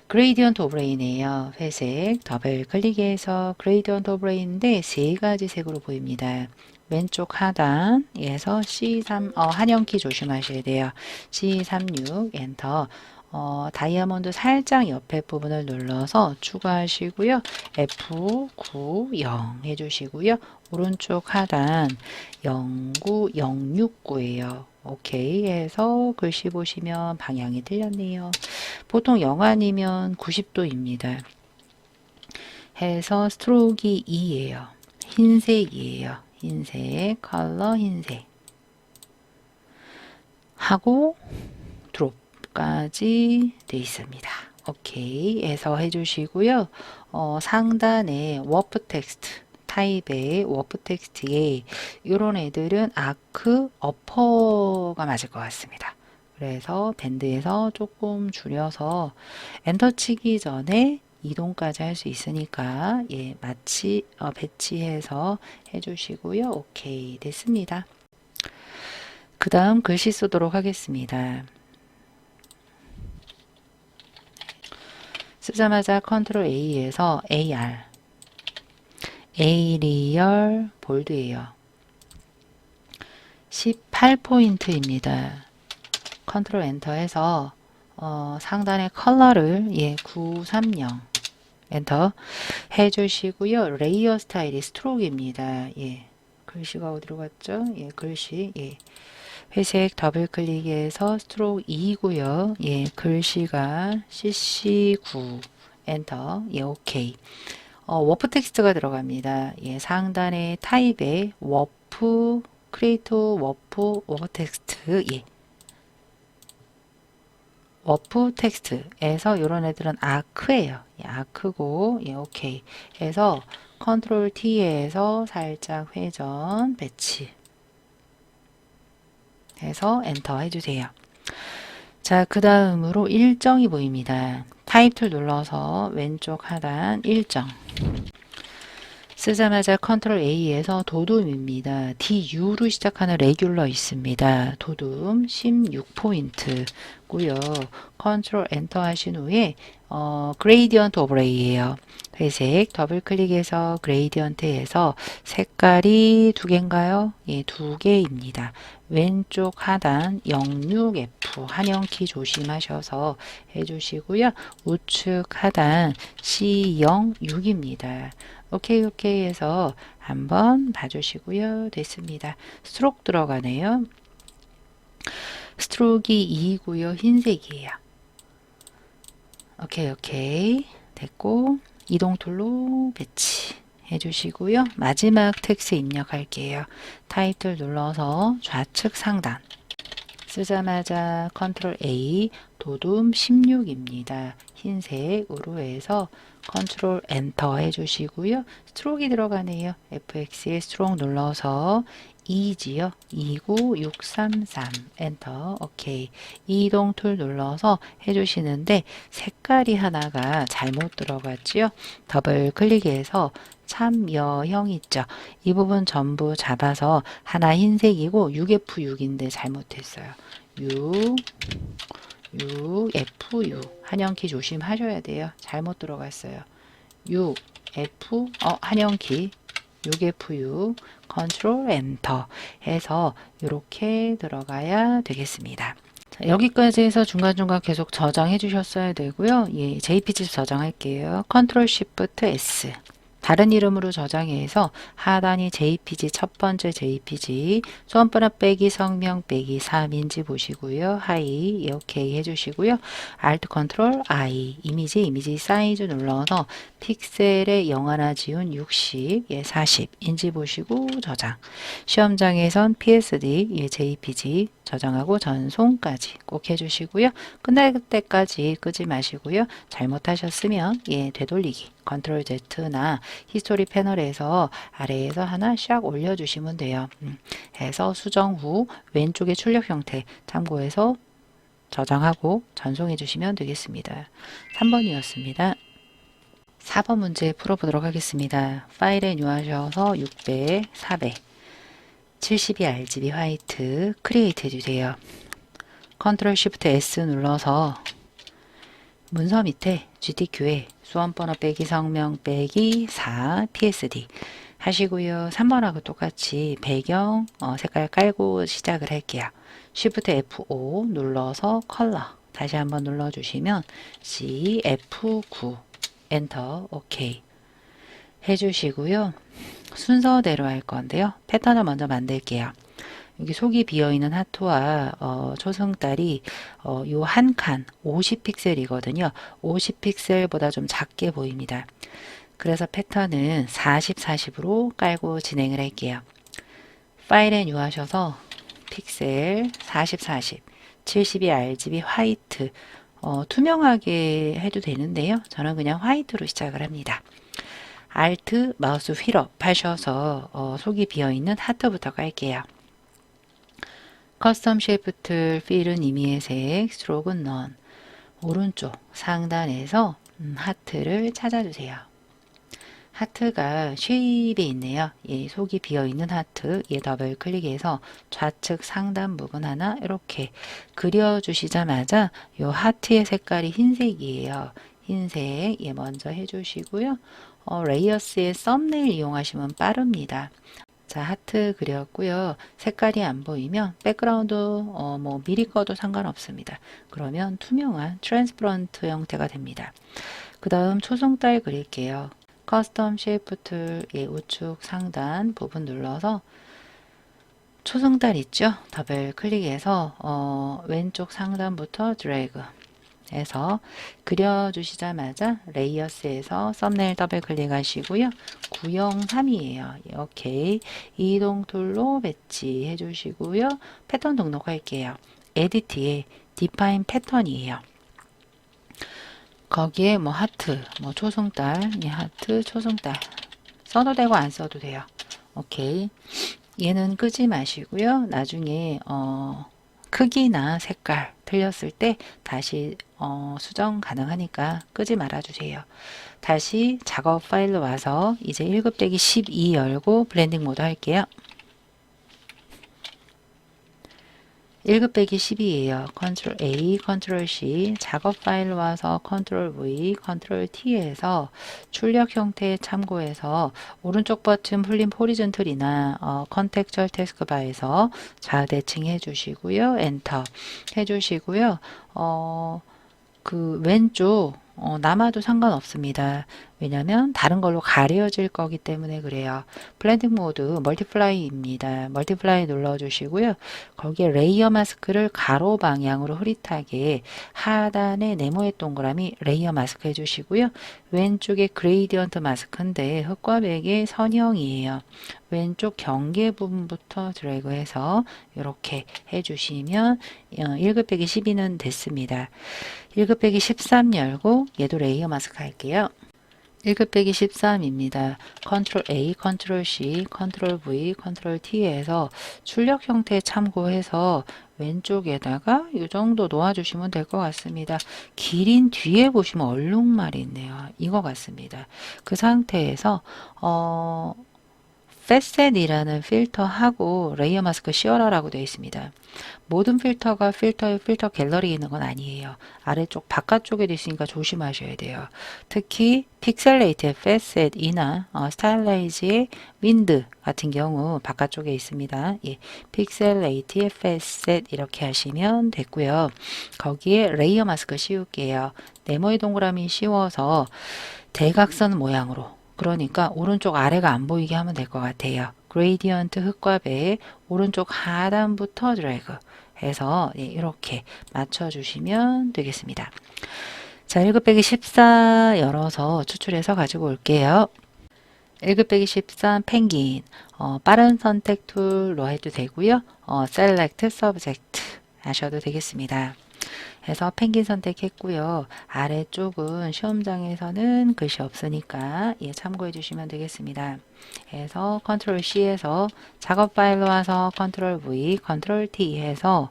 그레이디언트 오브레인이에요. 회색 더블 클릭해서 그레이디언트 오브레인인데 세 가지 색으로 보입니다. 왼쪽 하단에서 C3 한영키 조심하셔야 돼요. C36 엔터 다이아몬드 살짝 옆에 부분을 눌러서 추가하시고요. F90 해주시고요. 오른쪽 하단 09069예요. 오케이 해서 글씨 보시면 방향이 틀렸네요. 보통 0 아니면 90도입니다. 해서 스트로크가 2예요. 흰색이에요. 흰색 컬러 흰색 하고 드롭까지 돼 있습니다. 오케이 해서 해주시고요. 상단에 워프 텍스트 타입의 워프 텍스트에 이런 애들은 아크 어퍼가 맞을 것 같습니다. 그래서 밴드에서 조금 줄여서 엔터 치기 전에 이동까지 할 수 있으니까 배치해서 해주시고요. 오케이 됐습니다. 그 다음 글씨 쓰도록 하겠습니다. 쓰자마자 컨트롤 A에서 AR 에이리얼 볼드예요. 18포인트입니다. 컨트롤 엔터 해서 상단의 컬러를 930 엔터 해주시고요. 레이어 스타일이 스트로크입니다. 글씨가 어디로 갔죠? 글씨 회색 더블 클릭해서 스트로크 2고요. 글씨가 CC9 엔터 오케이. 워프 텍스트가 들어갑니다. 상단에 타입에 워프 크리에이트 워프 텍스트, 예. 워프 텍스트에서 이런 애들은 아크예요. 예, 아크고, 예, 오케이. 해서 컨트롤 T에서 살짝 회전 배치 해서 엔터 해주세요. 자, 그 다음으로 일정이 보입니다. 타입 툴 눌러서 왼쪽 하단 일정 쓰자마자 컨트롤 A에서 도둠입니다. DU로 시작하는 레귤러 있습니다. 도둠 16포인트고요. 컨트롤 엔터 하신 후에 그레이디언트 오버레이예요. 회색 더블 클릭해서 그레이디언트에서 색깔이 두 개인가요? 예, 두 개입니다. 왼쪽 하단 06F 한영키 조심하셔서 해주시고요. 우측 하단 C06입니다. 오케이 오케이 해서 한번 봐주시고요. 됐습니다. 스트로크 들어가네요. 스트로크이 2고요. 흰색이에요. 오케이 오케이 됐고 이동 툴로 배치 해주시고요. 마지막 텍스트 입력할게요. 타이틀 눌러서 좌측 상단 쓰자마자 컨트롤 A 도둠 16입니다. 흰색으로 해서 컨트롤 엔터 해주시고요. 스트로크이 들어가네요. FX에 스트로크 눌러서 2지요. 29633 엔터 오케이. 이동 툴 눌러서 해주시는데 색깔이 하나가 잘못 들어갔지요. 더블 클릭해서 참여형 있죠. 이 부분 전부 잡아서 하나 흰색이고 6F6인데 잘못했어요. 6F6 한영키 조심하셔야 돼요. 잘못 들어갔어요. 6F 한영키 6F6 컨트롤 엔터 해서 이렇게 들어가야 되겠습니다. 자, 여기까지 해서 중간중간 계속 저장해 주셨어야 되고요. 예, JPG 저장할게요. 컨트롤 쉬프트 S 다른 이름으로 저장해서 하단이 JPG 첫 번째 JPG 수험번호 빼기 성명 빼기 3인지 보시고요. 하이 오케이 해주시고요. Alt 컨트롤 I 이미지 사이즈 눌러서 픽셀에 0 하나 지운 60 예, 40인지 보시고 저장 시험장에선 PSD 예, JPG 저장하고 전송까지 꼭 해주시고요. 끝날 때까지 끄지 마시고요. 잘못하셨으면 예, 되돌리기 컨트롤 Z나 히스토리 패널에서 아래에서 하나 샥 올려주시면 돼요. 해서 수정 후 왼쪽의 출력 형태 참고해서 저장하고 전송해 주시면 되겠습니다. 3번이었습니다. 4번 문제 풀어보도록 하겠습니다. 파일에 뉴하셔서 600, 400, 72 RGB 화이트 크리에이트 해주세요. 컨트롤 쉬프트 S 눌러서 문서 밑에 GTQ에 수험번호 빼기 성명 빼기 4 PSD 하시고요. 3번하고 똑같이 배경 색깔 깔고 시작을 할게요. Shift F5 눌러서 컬러 다시 한번 눌러주시면 CF9 엔터 오케이 해주시고요. 순서대로 할 건데요. 패턴을 먼저 만들게요. 여기 속이 비어있는 하트와 초승달이 요 한 칸 50픽셀이거든요. 50픽셀보다 좀 작게 보입니다. 그래서 패턴은 40, 40으로 깔고 진행을 할게요. 파일에 뉴하셔서 픽셀 40, 40, 72 RGB 화이트 투명하게 해도 되는데요. 저는 그냥 화이트로 시작을 합니다. Alt 마우스 휠업 하셔서 속이 비어있는 하트부터 깔게요. 커스텀 쉐이프 툴 필은 임의의 색, 스트로크는 넌 오른쪽 상단에서 하트를 찾아주세요. 하트가 쉐입에 있네요. 예, 속이 비어있는 하트 예, 더블 클릭해서 좌측 상단 부분 하나 이렇게 그려주시자마자 이 하트의 색깔이 흰색이에요. 흰색 예, 먼저 해주시고요. 레이어스의 썸네일 이용하시면 빠릅니다. 자, 하트 그렸고요. 색깔이 안 보이면 백그라운드 뭐 미리 꺼도 상관없습니다. 그러면 투명한 트랜스퍼런트 형태가 됩니다. 그 다음 초승달 그릴게요. 커스텀 쉐이프 툴 예, 우측 상단 부분 눌러서 초승달 있죠? 더블 클릭해서 왼쪽 상단부터 드래그 해서 그려주시자마자 레이어스에서 썸네일 더블 클릭하시고요. 구형 3이에요. 오케이. 이동 툴로 배치해 주시고요. 패턴 등록할게요. 에디트에 디파인 패턴이에요. 거기에 뭐 하트, 뭐 초승달, 하트, 초승달 써도 되고 안 써도 돼요. 오케이. 얘는 끄지 마시고요. 나중에 크기나 색깔 틀렸을 때 다시 수정 가능하니까 끄지 말아주세요. 다시 작업 파일로 와서 이제 1급-12 열고 블렌딩 모드 할게요. 1급-12이에요. 컨트롤 A, 컨트롤 C, 작업 파일로 와서 컨트롤 V, 컨트롤 T에서 출력 형태 참고해서 오른쪽 버튼 풀림 호리즌틀이나 컨텍츄얼 태스크바에서 좌대칭 해주시고요. 엔터 해주시고요. 그 왼쪽 남아도 상관없습니다. 왜냐면 다른 걸로 가려질 거기 때문에 그래요. 블렌딩 모드 멀티플라이입니다. 멀티플라이 눌러주시고요. 거기에 레이어 마스크를 가로 방향으로 흐릿하게 하단에 네모의 동그라미 레이어 마스크 해주시고요. 왼쪽에 그레이디언트 마스크인데 흙과 백의 선형이에요. 왼쪽 경계 부분부터 드래그해서 이렇게 해주시면 1급-12는 됐습니다. 1급-13 열고 얘도 레이어 마스크 할게요. 1급-13입니다. 컨트롤 A, 컨트롤 C, 컨트롤 V, 컨트롤 T에서 출력 형태 참고해서 왼쪽에다가 이 정도 놓아주시면 될 것 같습니다. 길인 뒤에 보시면 얼룩말이 있네요. 이거 같습니다. 그 상태에서 패셋이라는 필터하고 레이어 마스크 씌워라라고 되어 있습니다. 모든 필터가 필터 갤러리에 있는 건 아니에요. 아래쪽 바깥쪽에 있으니까 조심하셔야 돼요. 특히 픽셀레이트의 패셋이나 스타일라이즈의 윈드 같은 경우 바깥쪽에 있습니다. 예, 픽셀레이트의 패셋 이렇게 하시면 됐고요. 거기에 레이어 마스크 씌울게요. 네모의 동그라미 씌워서 대각선 모양으로, 그러니까 오른쪽 아래가 안 보이게 하면 될 것 같아요. 그레이디언트 흙과 배 오른쪽 하단부터 드래그 해서 이렇게 맞춰주시면 되겠습니다. 자, 1급-14 열어서 추출해서 가지고 올게요. 1급-13 펭귄 빠른 선택 툴로 해도 되고요. Select Subject 하셔도 되겠습니다. 해서 펭귄 선택했고요. 아래쪽은 시험장에서는 글씨 없으니까 참고해 주시면 되겠습니다. 해서 컨트롤 C에서 작업 파일로 와서 컨트롤 V, 컨트롤 T 해서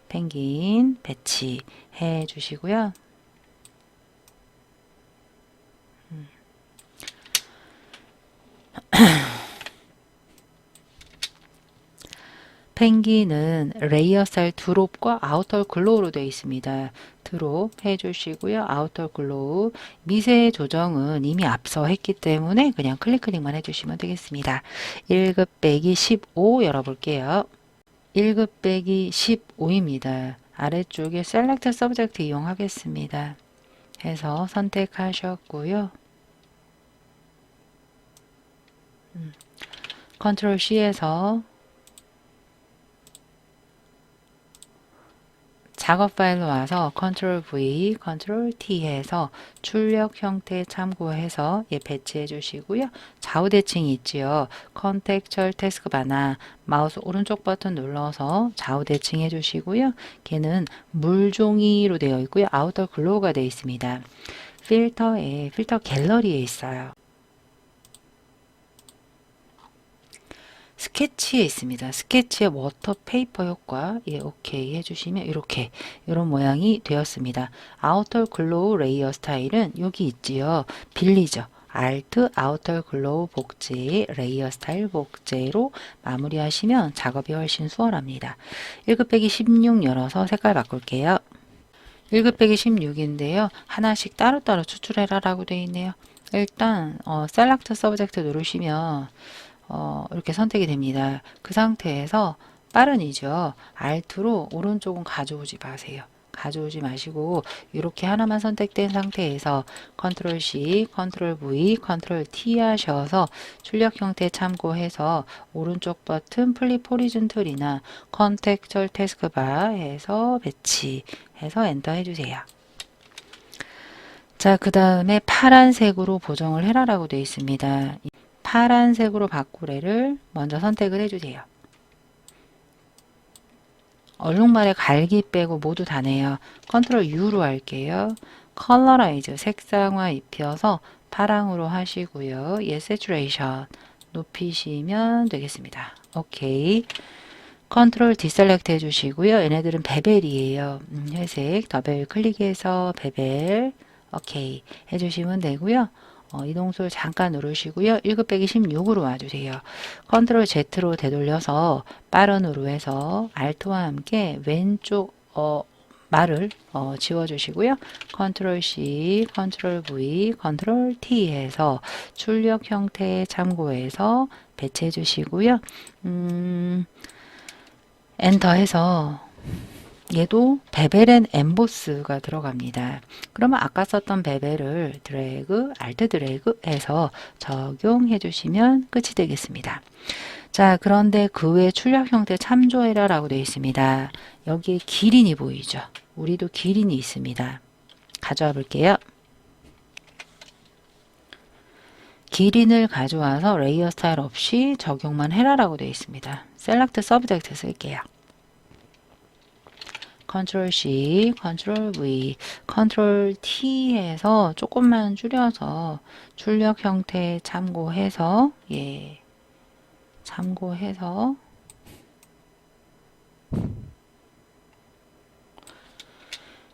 펭귄 배치해 주시고요. 펭귄은 레이어 셀 드롭과 아우터 글로우로 되어 있습니다. 드롭 해주시고요. 아우터 글로우 미세 조정은 이미 앞서 했기 때문에 그냥 클릭만 해주시면 되겠습니다. 1급-15 열어볼게요. 1급-15입니다. 아래쪽에 셀렉트 서브젝트 이용하겠습니다. 해서 선택하셨고요. 컨트롤 C에서 작업 파일로 와서 컨트롤 V, 컨트롤 T 해서 출력 형태 참고해서 배치해 주시고요. 좌우 대칭이 있지요. 컨텍츄얼 태스크바나 마우스 오른쪽 버튼 눌러서 좌우 대칭해 주시고요. 걔는 물종이로 되어 있고요. 아우터 글로우가 되어 있습니다. 필터 갤러리에 있어요. 스케치에 있습니다. 스케치의 워터페이퍼 효과 오케이 해주시면 이렇게 이런 모양이 되었습니다. 아우터 글로우 레이어 스타일은 여기 있지요. 빌리죠. Alt 아우터 글로우 복제 레이어 스타일 복제로 마무리하시면 작업이 훨씬 수월합니다. 1급-16 열어서 색깔 바꿀게요. 1급-16인데요. 하나씩 따로따로 추출해라 라고 되어 있네요. 일단 셀렉트 서브젝트 누르시면 이렇게 선택이 됩니다. 그 상태에서 빠른이죠. Alt로 오른쪽은 가져오지 마세요. 가져오지 마시고 이렇게 하나만 선택된 상태에서 컨트롤 C, 컨트롤 V, 컨트롤 T 하셔서 출력 형태 참고해서 오른쪽 버튼 플립 호리즌틀이나 컨텍츄얼 태스크바 해서 배치해서 엔터 해주세요. 자, 그 다음에 파란색으로 보정을 해라라고 되어 있습니다. 파란색으로 바꾸래를 먼저 선택을 해주세요. 얼룩말의 갈기 빼고 모두 다네요. 컨트롤 U로 할게요. 컬러라이즈 색상화 입혀서 파랑으로 하시고요. 얘 세츄레이션 높이시면 되겠습니다. 오케이. 컨트롤 디셀렉트 해주시고요. 얘네들은 베벨이에요. 회색 더벨 클릭해서 베벨 오케이 해주시면 되고요. 이동솔 잠깐 누르시고요. 1급 빼기 16으로 와주세요. 컨트롤 Z로 되돌려서 빠른으로 해서 Alt와 함께 왼쪽 말을 지워주시고요. 컨트롤 C, 컨트롤 V, 컨트롤 T 해서 출력 형태 참고해서 배치해 주시고요. 엔터 해서 얘도 베벨 앤 엠보스가 들어갑니다. 그러면 아까 썼던 베벨을 드래그, 알트 드래그 해서 적용해 주시면 끝이 되겠습니다. 자, 그런데 그 외 출력 형태 참조해라 라고 되어 있습니다. 여기에 기린이 보이죠? 우리도 기린이 있습니다. 가져와 볼게요. 기린을 가져와서 레이어 스타일 없이 적용만 해라 라고 되어 있습니다. 셀렉트 서브젝트 쓸게요. 컨트롤 C, 컨트롤 V, 컨트롤 T 해서 조금만 줄여서 출력 형태 참고해서 참고해서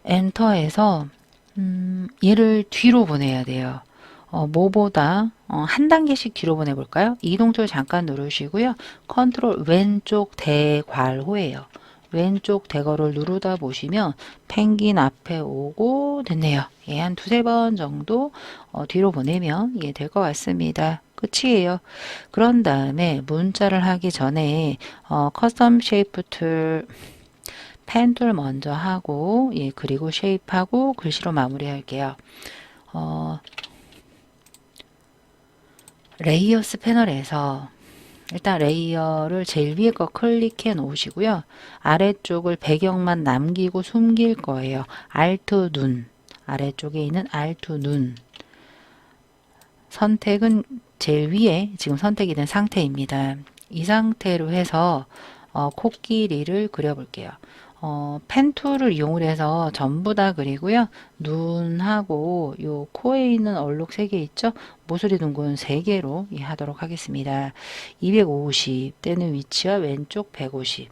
엔터해서 얘를 뒤로 보내야 돼요. 뭐보다 한 단계씩 뒤로 보내볼까요? 이동툴 잠깐 누르시고요. 컨트롤 왼쪽 대괄호예요. 왼쪽 대괄호를 누르다 보시면 펭귄 앞에 오고 됐네요. 예, 한 두세 번 정도 뒤로 보내면 예, 될 것 같습니다. 끝이에요. 그런 다음에 문자를 하기 전에 커스텀 쉐이프 툴 펜 툴 먼저 하고 예, 그리고 쉐입하고 글씨로 마무리할게요. 레이어스 패널에서 일단 레이어를 제일 위에 거 클릭해 놓으시고요. 아래쪽을 배경만 남기고 숨길 거예요. Alt 눈 아래쪽에 있는 Alt 눈 선택은 제일 위에 지금 선택이 된 상태입니다. 이 상태로 해서 코끼리를 그려볼게요. 펜 툴을 이용을 해서 전부 다 그리고요. 눈하고 요 코에 있는 얼룩 3개 있죠? 모서리 둥근 3개로 하도록 하겠습니다. 250 떼는 위치와 왼쪽 150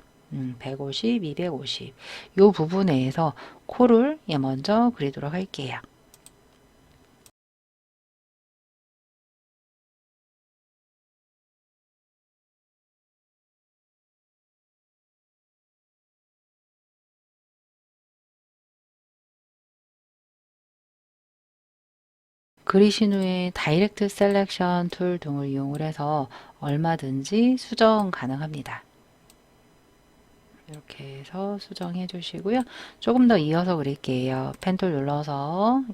150, 250 요 부분에서 코를 먼저 그리도록 할게요. 그리신 후에 다이렉트 셀렉션 툴 등을 이용을 해서 얼마든지 수정 가능합니다. 이렇게 해서 수정해 주시고요. 조금 더 이어서 그릴게요. 펜툴 눌러서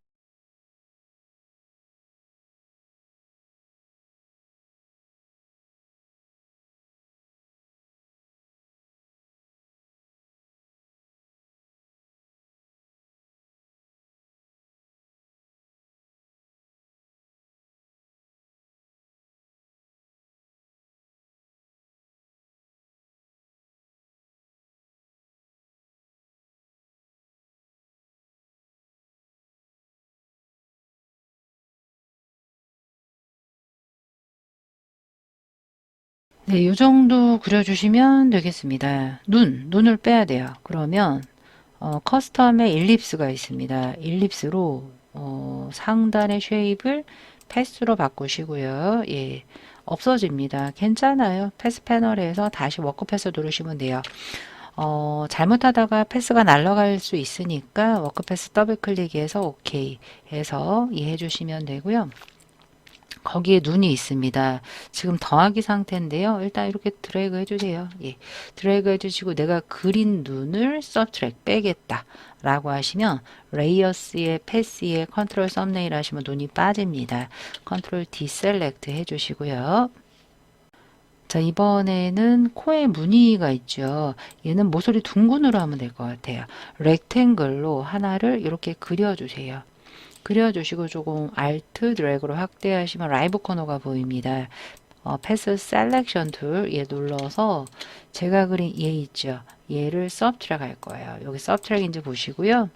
네, 이 정도 그려주시면 되겠습니다. 눈을 빼야 돼요. 그러면 커스텀에 일립스가 있습니다. 일립스로 상단의 쉐입을 패스로 바꾸시고요. 예, 없어집니다. 괜찮아요. 패스 패널에서 다시 워크 패스 누르시면 돼요. 잘못하다가 패스가 날아갈 수 있으니까 워크 패스 더블 클릭해서 오케이 해서 이해해 주시면 되고요. 거기에 눈이 있습니다. 지금 더하기 상태인데요. 일단 이렇게 드래그 해주세요. 예, 드래그 해주시고 내가 그린 눈을 서브트랙 빼겠다 라고 하시면 레이어스의 패스에 컨트롤 썸네일 하시면 눈이 빠집니다. 컨트롤 디셀렉트 해주시고요. 자, 이번에는 코에 무늬가 있죠. 얘는 모서리 둥근으로 하면 될 것 같아요. 렉탱글로 하나를 이렇게 그려주세요. 그려주시고 조금 Alt 드래그로 확대하시면 라이브 코너가 보입니다. 패스 셀렉션 툴 얘 눌러서 제가 그린 얘 있죠. 얘를 서브트랙 할 거예요. 여기 서브트랙인지 보시고요.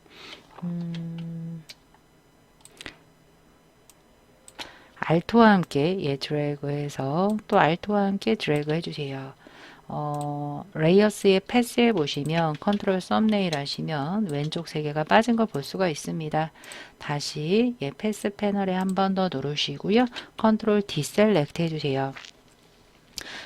알토와 함께 얘 드래그해서 또 알토와 함께 드래그 해주세요. 레이어스의 패스에 보시면 컨트롤 썸네일 하시면 왼쪽 세 개가 빠진 걸 볼 수가 있습니다. 다시 얘 패스 패널에 한 번 더 누르시고요. 컨트롤 디셀렉트 해주세요.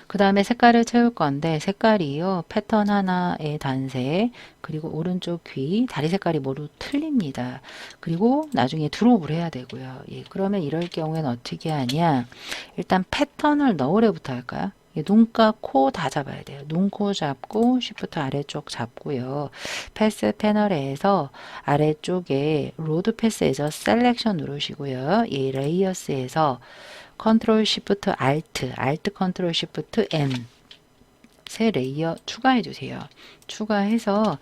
그 다음에 색깔을 채울 건데 색깔이요. 패턴 하나의 단색 그리고 오른쪽 귀 다리 색깔이 모두 틀립니다. 그리고 나중에 드롭을 해야 되고요. 예, 그러면 이럴 경우에는 어떻게 하냐. 일단 패턴을 넣으래부터 할까요? 예, 눈가, 코 다 잡아야 돼요. 눈, 코 잡고 쉬프트 아래쪽 잡고요. 패스 패널에서 아래쪽에 로드 패스 에저 셀렉션 누르시고요. 이 레이어스에서 컨트롤 시프트 알트 컨트롤 시프트 M 새 레이어 추가해 주세요. 추가해서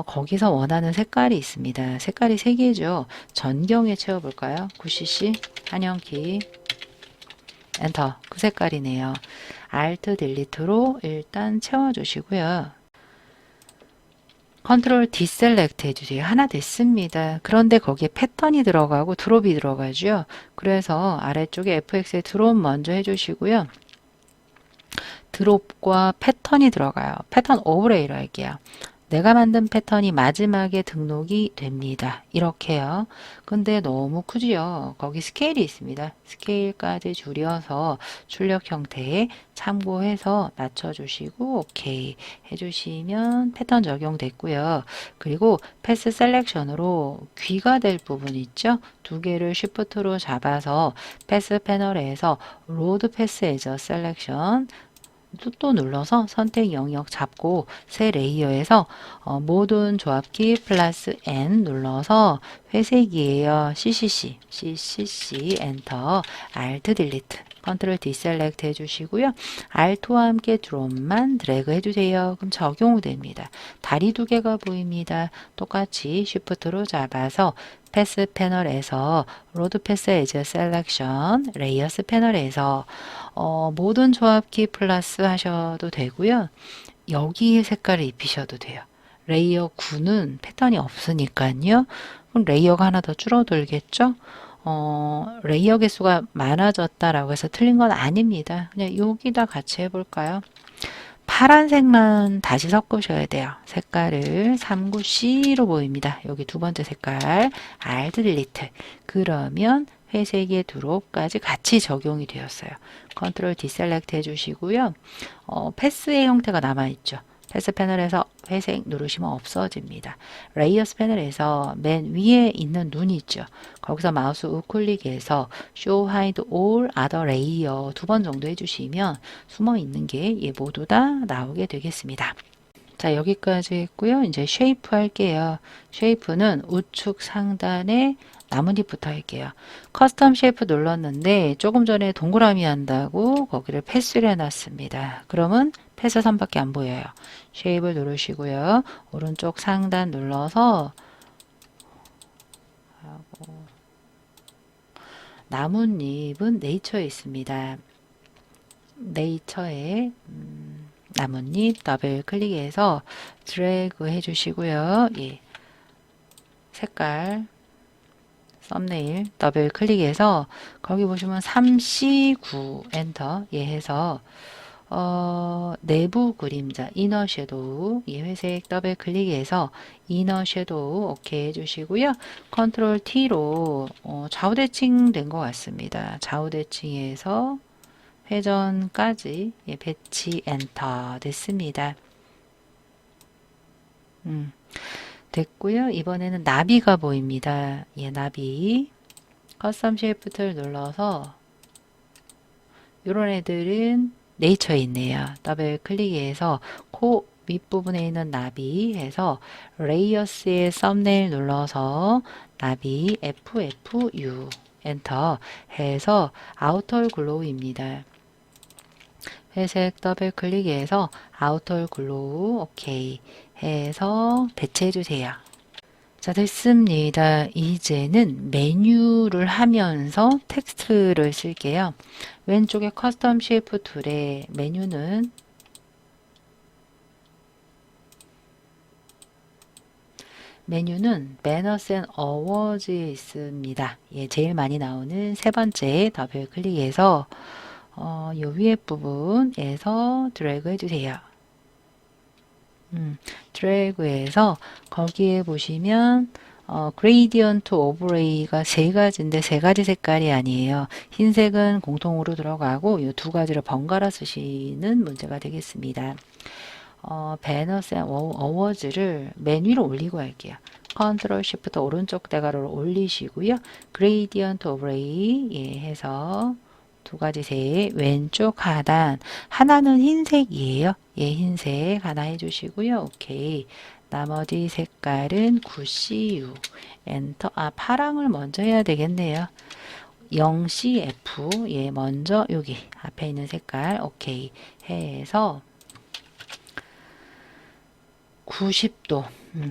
거기서 원하는 색깔이 있습니다. 색깔이 3개죠. 전경에 채워볼까요? 9cc 한영키 엔터 그 색깔이네요. 알트 딜리트로 일단 채워주시고요. 컨트롤 디셀렉트 해주세요. 하나 됐습니다. 그런데 거기에 패턴이 들어가고 드롭이 들어가죠. 그래서 아래쪽에 FX에 드롭 먼저 해주시고요. 드롭과 패턴이 들어가요. 패턴 오버레이로 할게요. 내가 만든 패턴이 마지막에 등록이 됩니다. 이렇게요. 근데 너무 크지요. 거기 스케일이 있습니다. 스케일까지 줄여서 출력 형태에 참고해서 낮춰주시고 오케이 해주시면 패턴 적용됐고요. 그리고 패스 셀렉션으로 귀가 될 부분 있죠. 두 개를 쉬프트로 잡아서 패스 패널에서 로드 패스 에저 셀렉션 또 눌러서 선택 영역 잡고 새 레이어에서 모든 조합키 플러스 N 눌러서 회색이에요. CCC 엔터 Alt 딜리트 컨트롤 디셀렉트 해주시고요. Alt와 함께 드롭만 드래그 해주세요. 그럼 적용됩니다. 다리 두 개가 보입니다. 똑같이 Shift로 잡아서 패스 패널에서 로드 패스 에즈 셀렉션 레이어스 패널에서 모든 조합키 플러스 하셔도 되고요. 여기 색깔을 입히셔도 돼요. 레이어 9는 패턴이 없으니까요. 그럼 레이어가 하나 더 줄어들겠죠? 레이어 개수가 많아졌다라고 해서 틀린 건 아닙니다. 그냥 여기다 같이 해볼까요? 파란색만 다시 섞으셔야 돼요. 색깔을 39C로 보입니다. 여기 두 번째 색깔 Alt 딜리트 그러면 회색의 드롭까지 같이 적용이 되었어요. 컨트롤 디셀렉트 해주시고요. 패스의 형태가 남아있죠. 패스 패널에서 회색 누르시면 없어집니다. 레이어스 패널에서 맨 위에 있는 눈이 있죠. 거기서 마우스 우클릭해서 Show Hide All Other Layer 2번 정도 해주시면 숨어 있는 게 모두 다 나오게 되겠습니다. 자, 여기까지 했고요. 이제 쉐이프 할게요. 쉐이프는 우측 상단에 나뭇잎부터 할게요. 커스텀 쉐이프 눌렀는데 조금 전에 동그라미 한다고 거기를 패스를 해놨습니다. 그러면 패스 선밖에 안 보여요. 쉐입을 누르시고요. 오른쪽 상단 눌러서 하고 나뭇잎은 네이처에 있습니다. 네이처에 나뭇잎 더블 클릭해서 드래그 해주시고요. 예. 색깔 썸네일 더블 클릭해서 거기 보시면 3C9 엔터 예 해서 내부 그림자 이너 섀도우 이 회색 더블 클릭해서 이너 섀도우 오케이 해주시고요. 컨트롤 T로 좌우 대칭 된 것 같습니다. 좌우 대칭해서 회전까지 예, 배치 엔터 됐습니다. 됐고요. 이번에는 나비가 보입니다. 예, 나비 커스텀 쉐이프트를 눌러서 이런 애들은 네이처에 있네요. 더블 클릭해서 코 윗부분에 있는 나비 해서 레이어스의 썸네일 눌러서 나비 FFU 엔터 해서 아우터 글로우입니다. 회색 더블 클릭해서 아우터 글로우 오케이 해서 배치해 주세요. 자, 됐습니다. 이제는 메뉴를 하면서 텍스트를 쓸게요. 왼쪽에 커스텀 쉐이프 툴의 메뉴는 Manners and Awards에 있습니다. 예, 제일 많이 나오는 세 번째 더블 클릭해서 요 위에 부분에서 드래그 해주세요. 드래그해서 거기에 보시면 그레이디언트 오버레이가 세 가지인데 세 가지 색깔이 아니에요. 흰색은 공통으로 들어가고 이 두 가지를 번갈아 쓰시는 문제가 되겠습니다. 배너스 앤 어워즈를 맨 위로 올리고 할게요. 컨트롤 시프트 오른쪽 대괄호를 올리시고요. 그레이디언트 오버레이 예, 해서 두 가지 색 왼쪽 하단 하나는 흰색이에요. 예, 흰색 하나 해주시고요. 오케이. 나머지 색깔은 굿CU 엔터. 아, 파랑을 먼저 해야 되겠네요. 0CF 예, 먼저 여기 앞에 있는 색깔 오케이 해서 90도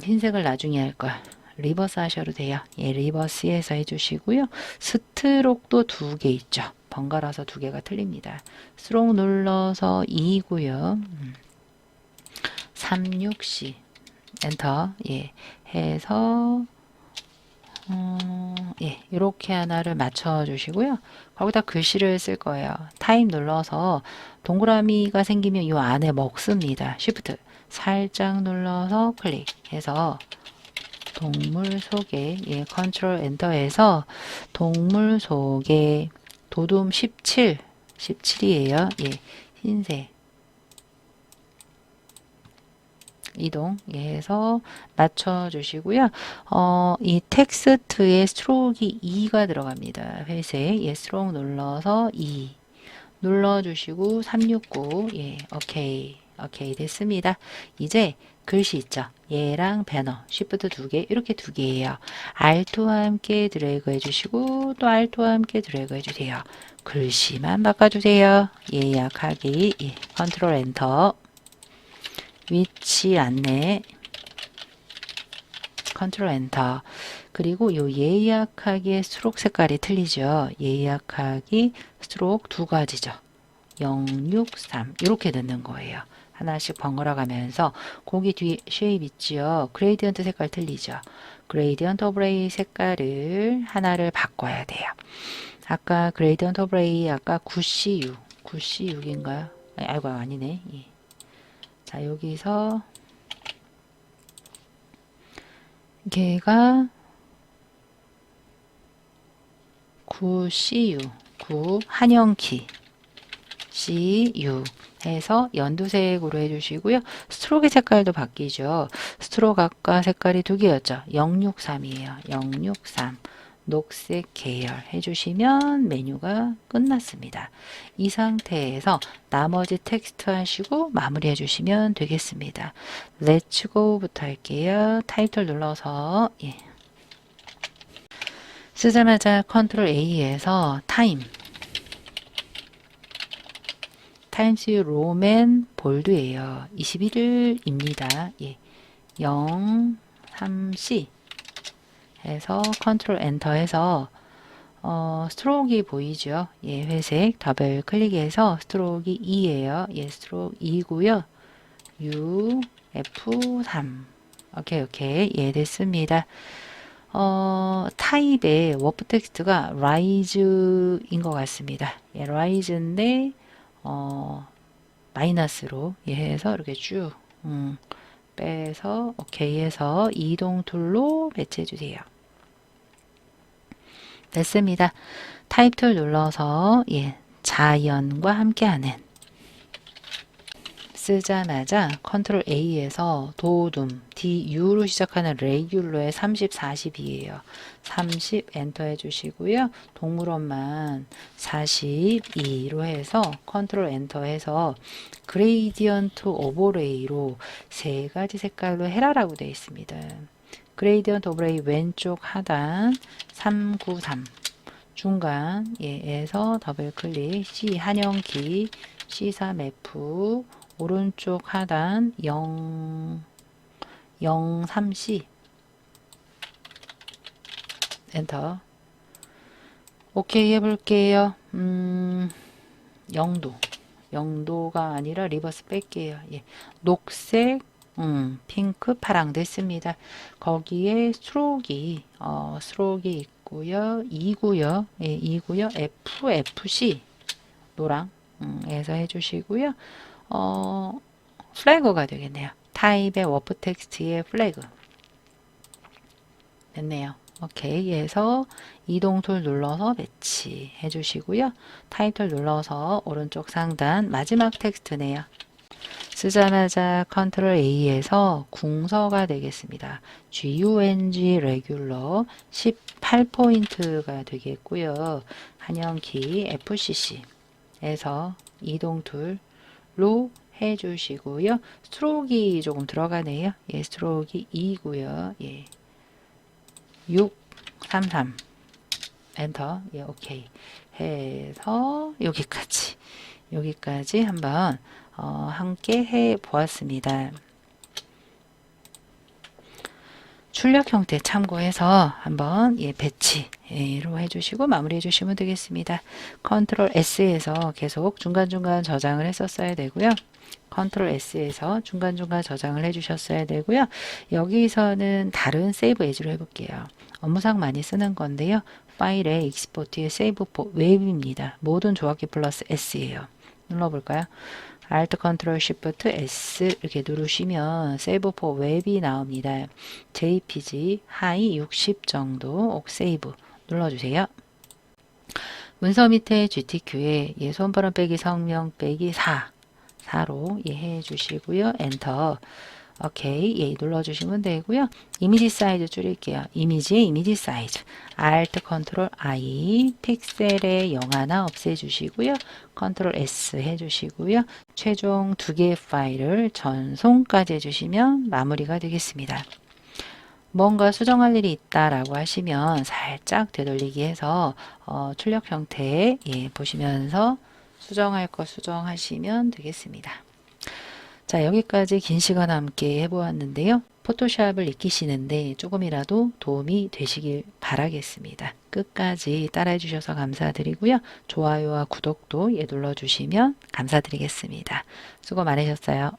흰색을 나중에 할 걸. 리버스 하셔도 돼요. 예, 리버스에서 해주시고요. 스트록도 두 개 있죠. 번갈아서 두 개가 틀립니다. 스트록 눌러서 2고요. 36C 엔터 예 해서 예 이렇게 하나를 맞춰 주시고요. 거기다 글씨를 쓸 거예요. 타입 눌러서 동그라미가 생기면 이 안에 먹습니다. 쉬프트 살짝 눌러서 클릭해서 동물 소개 예 컨트롤 엔터해서 동물 소개 도둠 17이에요. 예 흰색 이동 해서 맞춰 주시고요. 이 텍스트에 스트로크가 2가 들어갑니다. 회색 예 스트로크 눌러서 2 눌러 주시고 369 예 오케이 됐습니다. 이제 글씨 있죠. 얘랑 배너 쉬프트 두 개 이렇게 두 개예요. 알트와 함께 드래그 해주시고 또 알트와 함께 드래그 해주세요. 글씨만 바꿔주세요. 예약하기 예, 컨트롤 엔터 위치 안내 컨트롤 엔터 그리고 요 예약하기의 스트로크 색깔이 틀리죠. 예약하기 스트로크 두 가지죠. 063 이렇게 넣는 거예요. 하나씩 번갈아 가면서 거기 뒤에 쉐입 있지요. 그레이디언트 색깔 틀리죠. 그레이디언트 오브레이 색깔을 하나를 바꿔야 돼요. 아까 그레이디언트 오브레이 아까 9C6인가요? 아이고 아니네. 예. 자 여기서 걔가 9CU 9 한영키 CU 해서 연두색으로 해주시고요. 스트로크 색깔도 바뀌죠. 스트로크 아까 색깔이 두 개였죠. 063이에요. 063 녹색 계열 해주시면 메뉴가 끝났습니다. 이 상태에서 나머지 텍스트 하시고 마무리 해주시면 되겠습니다. Let's go부터 할게요. 타이틀 눌러서 예. 쓰자마자 컨트롤 A에서 타임 타임스 로맨 볼드예요. 21일입니다. 예. 03C 해서 컨트롤 엔터 해서 스트로크가 보이죠? 예, 회색 더블 클릭해서 스트로크가 2예요. 예, 스트로크 2고요. UF3 오케이 예 됐습니다. 타입의 워프 텍스트가 rise인 것 같습니다. 예, rise인데 마이너스로 예 해서 이렇게 쭉 빼서 오케이 해서 이동 툴로 배치해 주세요. 됐습니다. 타입 툴 눌러서 예, 자연과 함께하는 쓰자마자 컨트롤 A에서 도둠 DU로 시작하는 레귤러의 30, 40이에요. 30 엔터 해주시고요. 동물원만 42로 해서 컨트롤 엔터 해서 그레이디언트 오버레이로 세 가지 색깔로 해라라고 되어 있습니다. 그레이디언트 오버레이 왼쪽 하단 393 중간 예에서 더블 클릭 C 한영키 C3F 오른쪽 하단 03C 엔터. 오케이 해볼게요. 0도. 0도가 아니라 리버스 뺄게요. 예. 녹색, 핑크, 파랑 됐습니다. 거기에 스트로크이 있고요. 2고요. 예, 2고요. F, FC 노랑 에서 해주시고요. 플래그가 되겠네요. 타입의 워프 텍스트의 플래그 됐네요. 오케이 해서 이동 툴 눌러서 배치 해주시고요. 타이틀 눌러서 오른쪽 상단 마지막 텍스트네요. 쓰자마자 컨트롤 A에서 궁서가 되겠습니다. GUNG 레귤러 18포인트가 되겠고요. 한영키 FCC에서 이동 툴로 해주시고요. 스트로크이 조금 들어가네요. 예, 스트로크이 2고요. 예. 633 엔터. 예, 오케이 해서 여기까지 한번 함께 해 보았습니다. 출력 형태 참고해서 한번 배치로 해주시고 마무리해 주시면 되겠습니다. 컨트롤 S에서 계속 중간중간 저장을 했었어야 되고요. 컨트롤 S에서 중간중간 저장을 해주셨어야 되고요. 여기서는 다른 세이브 에즈로 해볼게요. 업무상 많이 쓰는 건데요. 파일의 익스포트의 세이브 포 웹입니다. 모든 조합기 플러스 S예요. 눌러볼까요? Alt Ctrl Shift S 이렇게 누르시면 세이브 포 웹이 나옵니다. JPG 하이 60 정도 옥세이브 눌러주세요. 문서 밑에 GTQ에 손바람 빼기 성명 빼기 4로 해주시고요. 엔터. 오케이 눌러주시면 되고요. 이미지 사이즈 줄일게요. 이미지 사이즈 Alt Ctrl I 픽셀의 0 하나 없애주시고요. Ctrl S 해주시고요. 최종 2개의 파일을 전송까지 해주시면 마무리가 되겠습니다. 뭔가 수정할 일이 있다라고 하시면 살짝 되돌리기 해서 출력 형태 보시면서 수정할 거 수정하시면 되겠습니다. 자, 여기까지 긴 시간 함께 해보았는데요. 포토샵을 익히시는데 조금이라도 도움이 되시길 바라겠습니다. 끝까지 따라해 주셔서 감사드리고요. 좋아요와 구독도 눌러주시면 감사드리겠습니다. 수고 많으셨어요.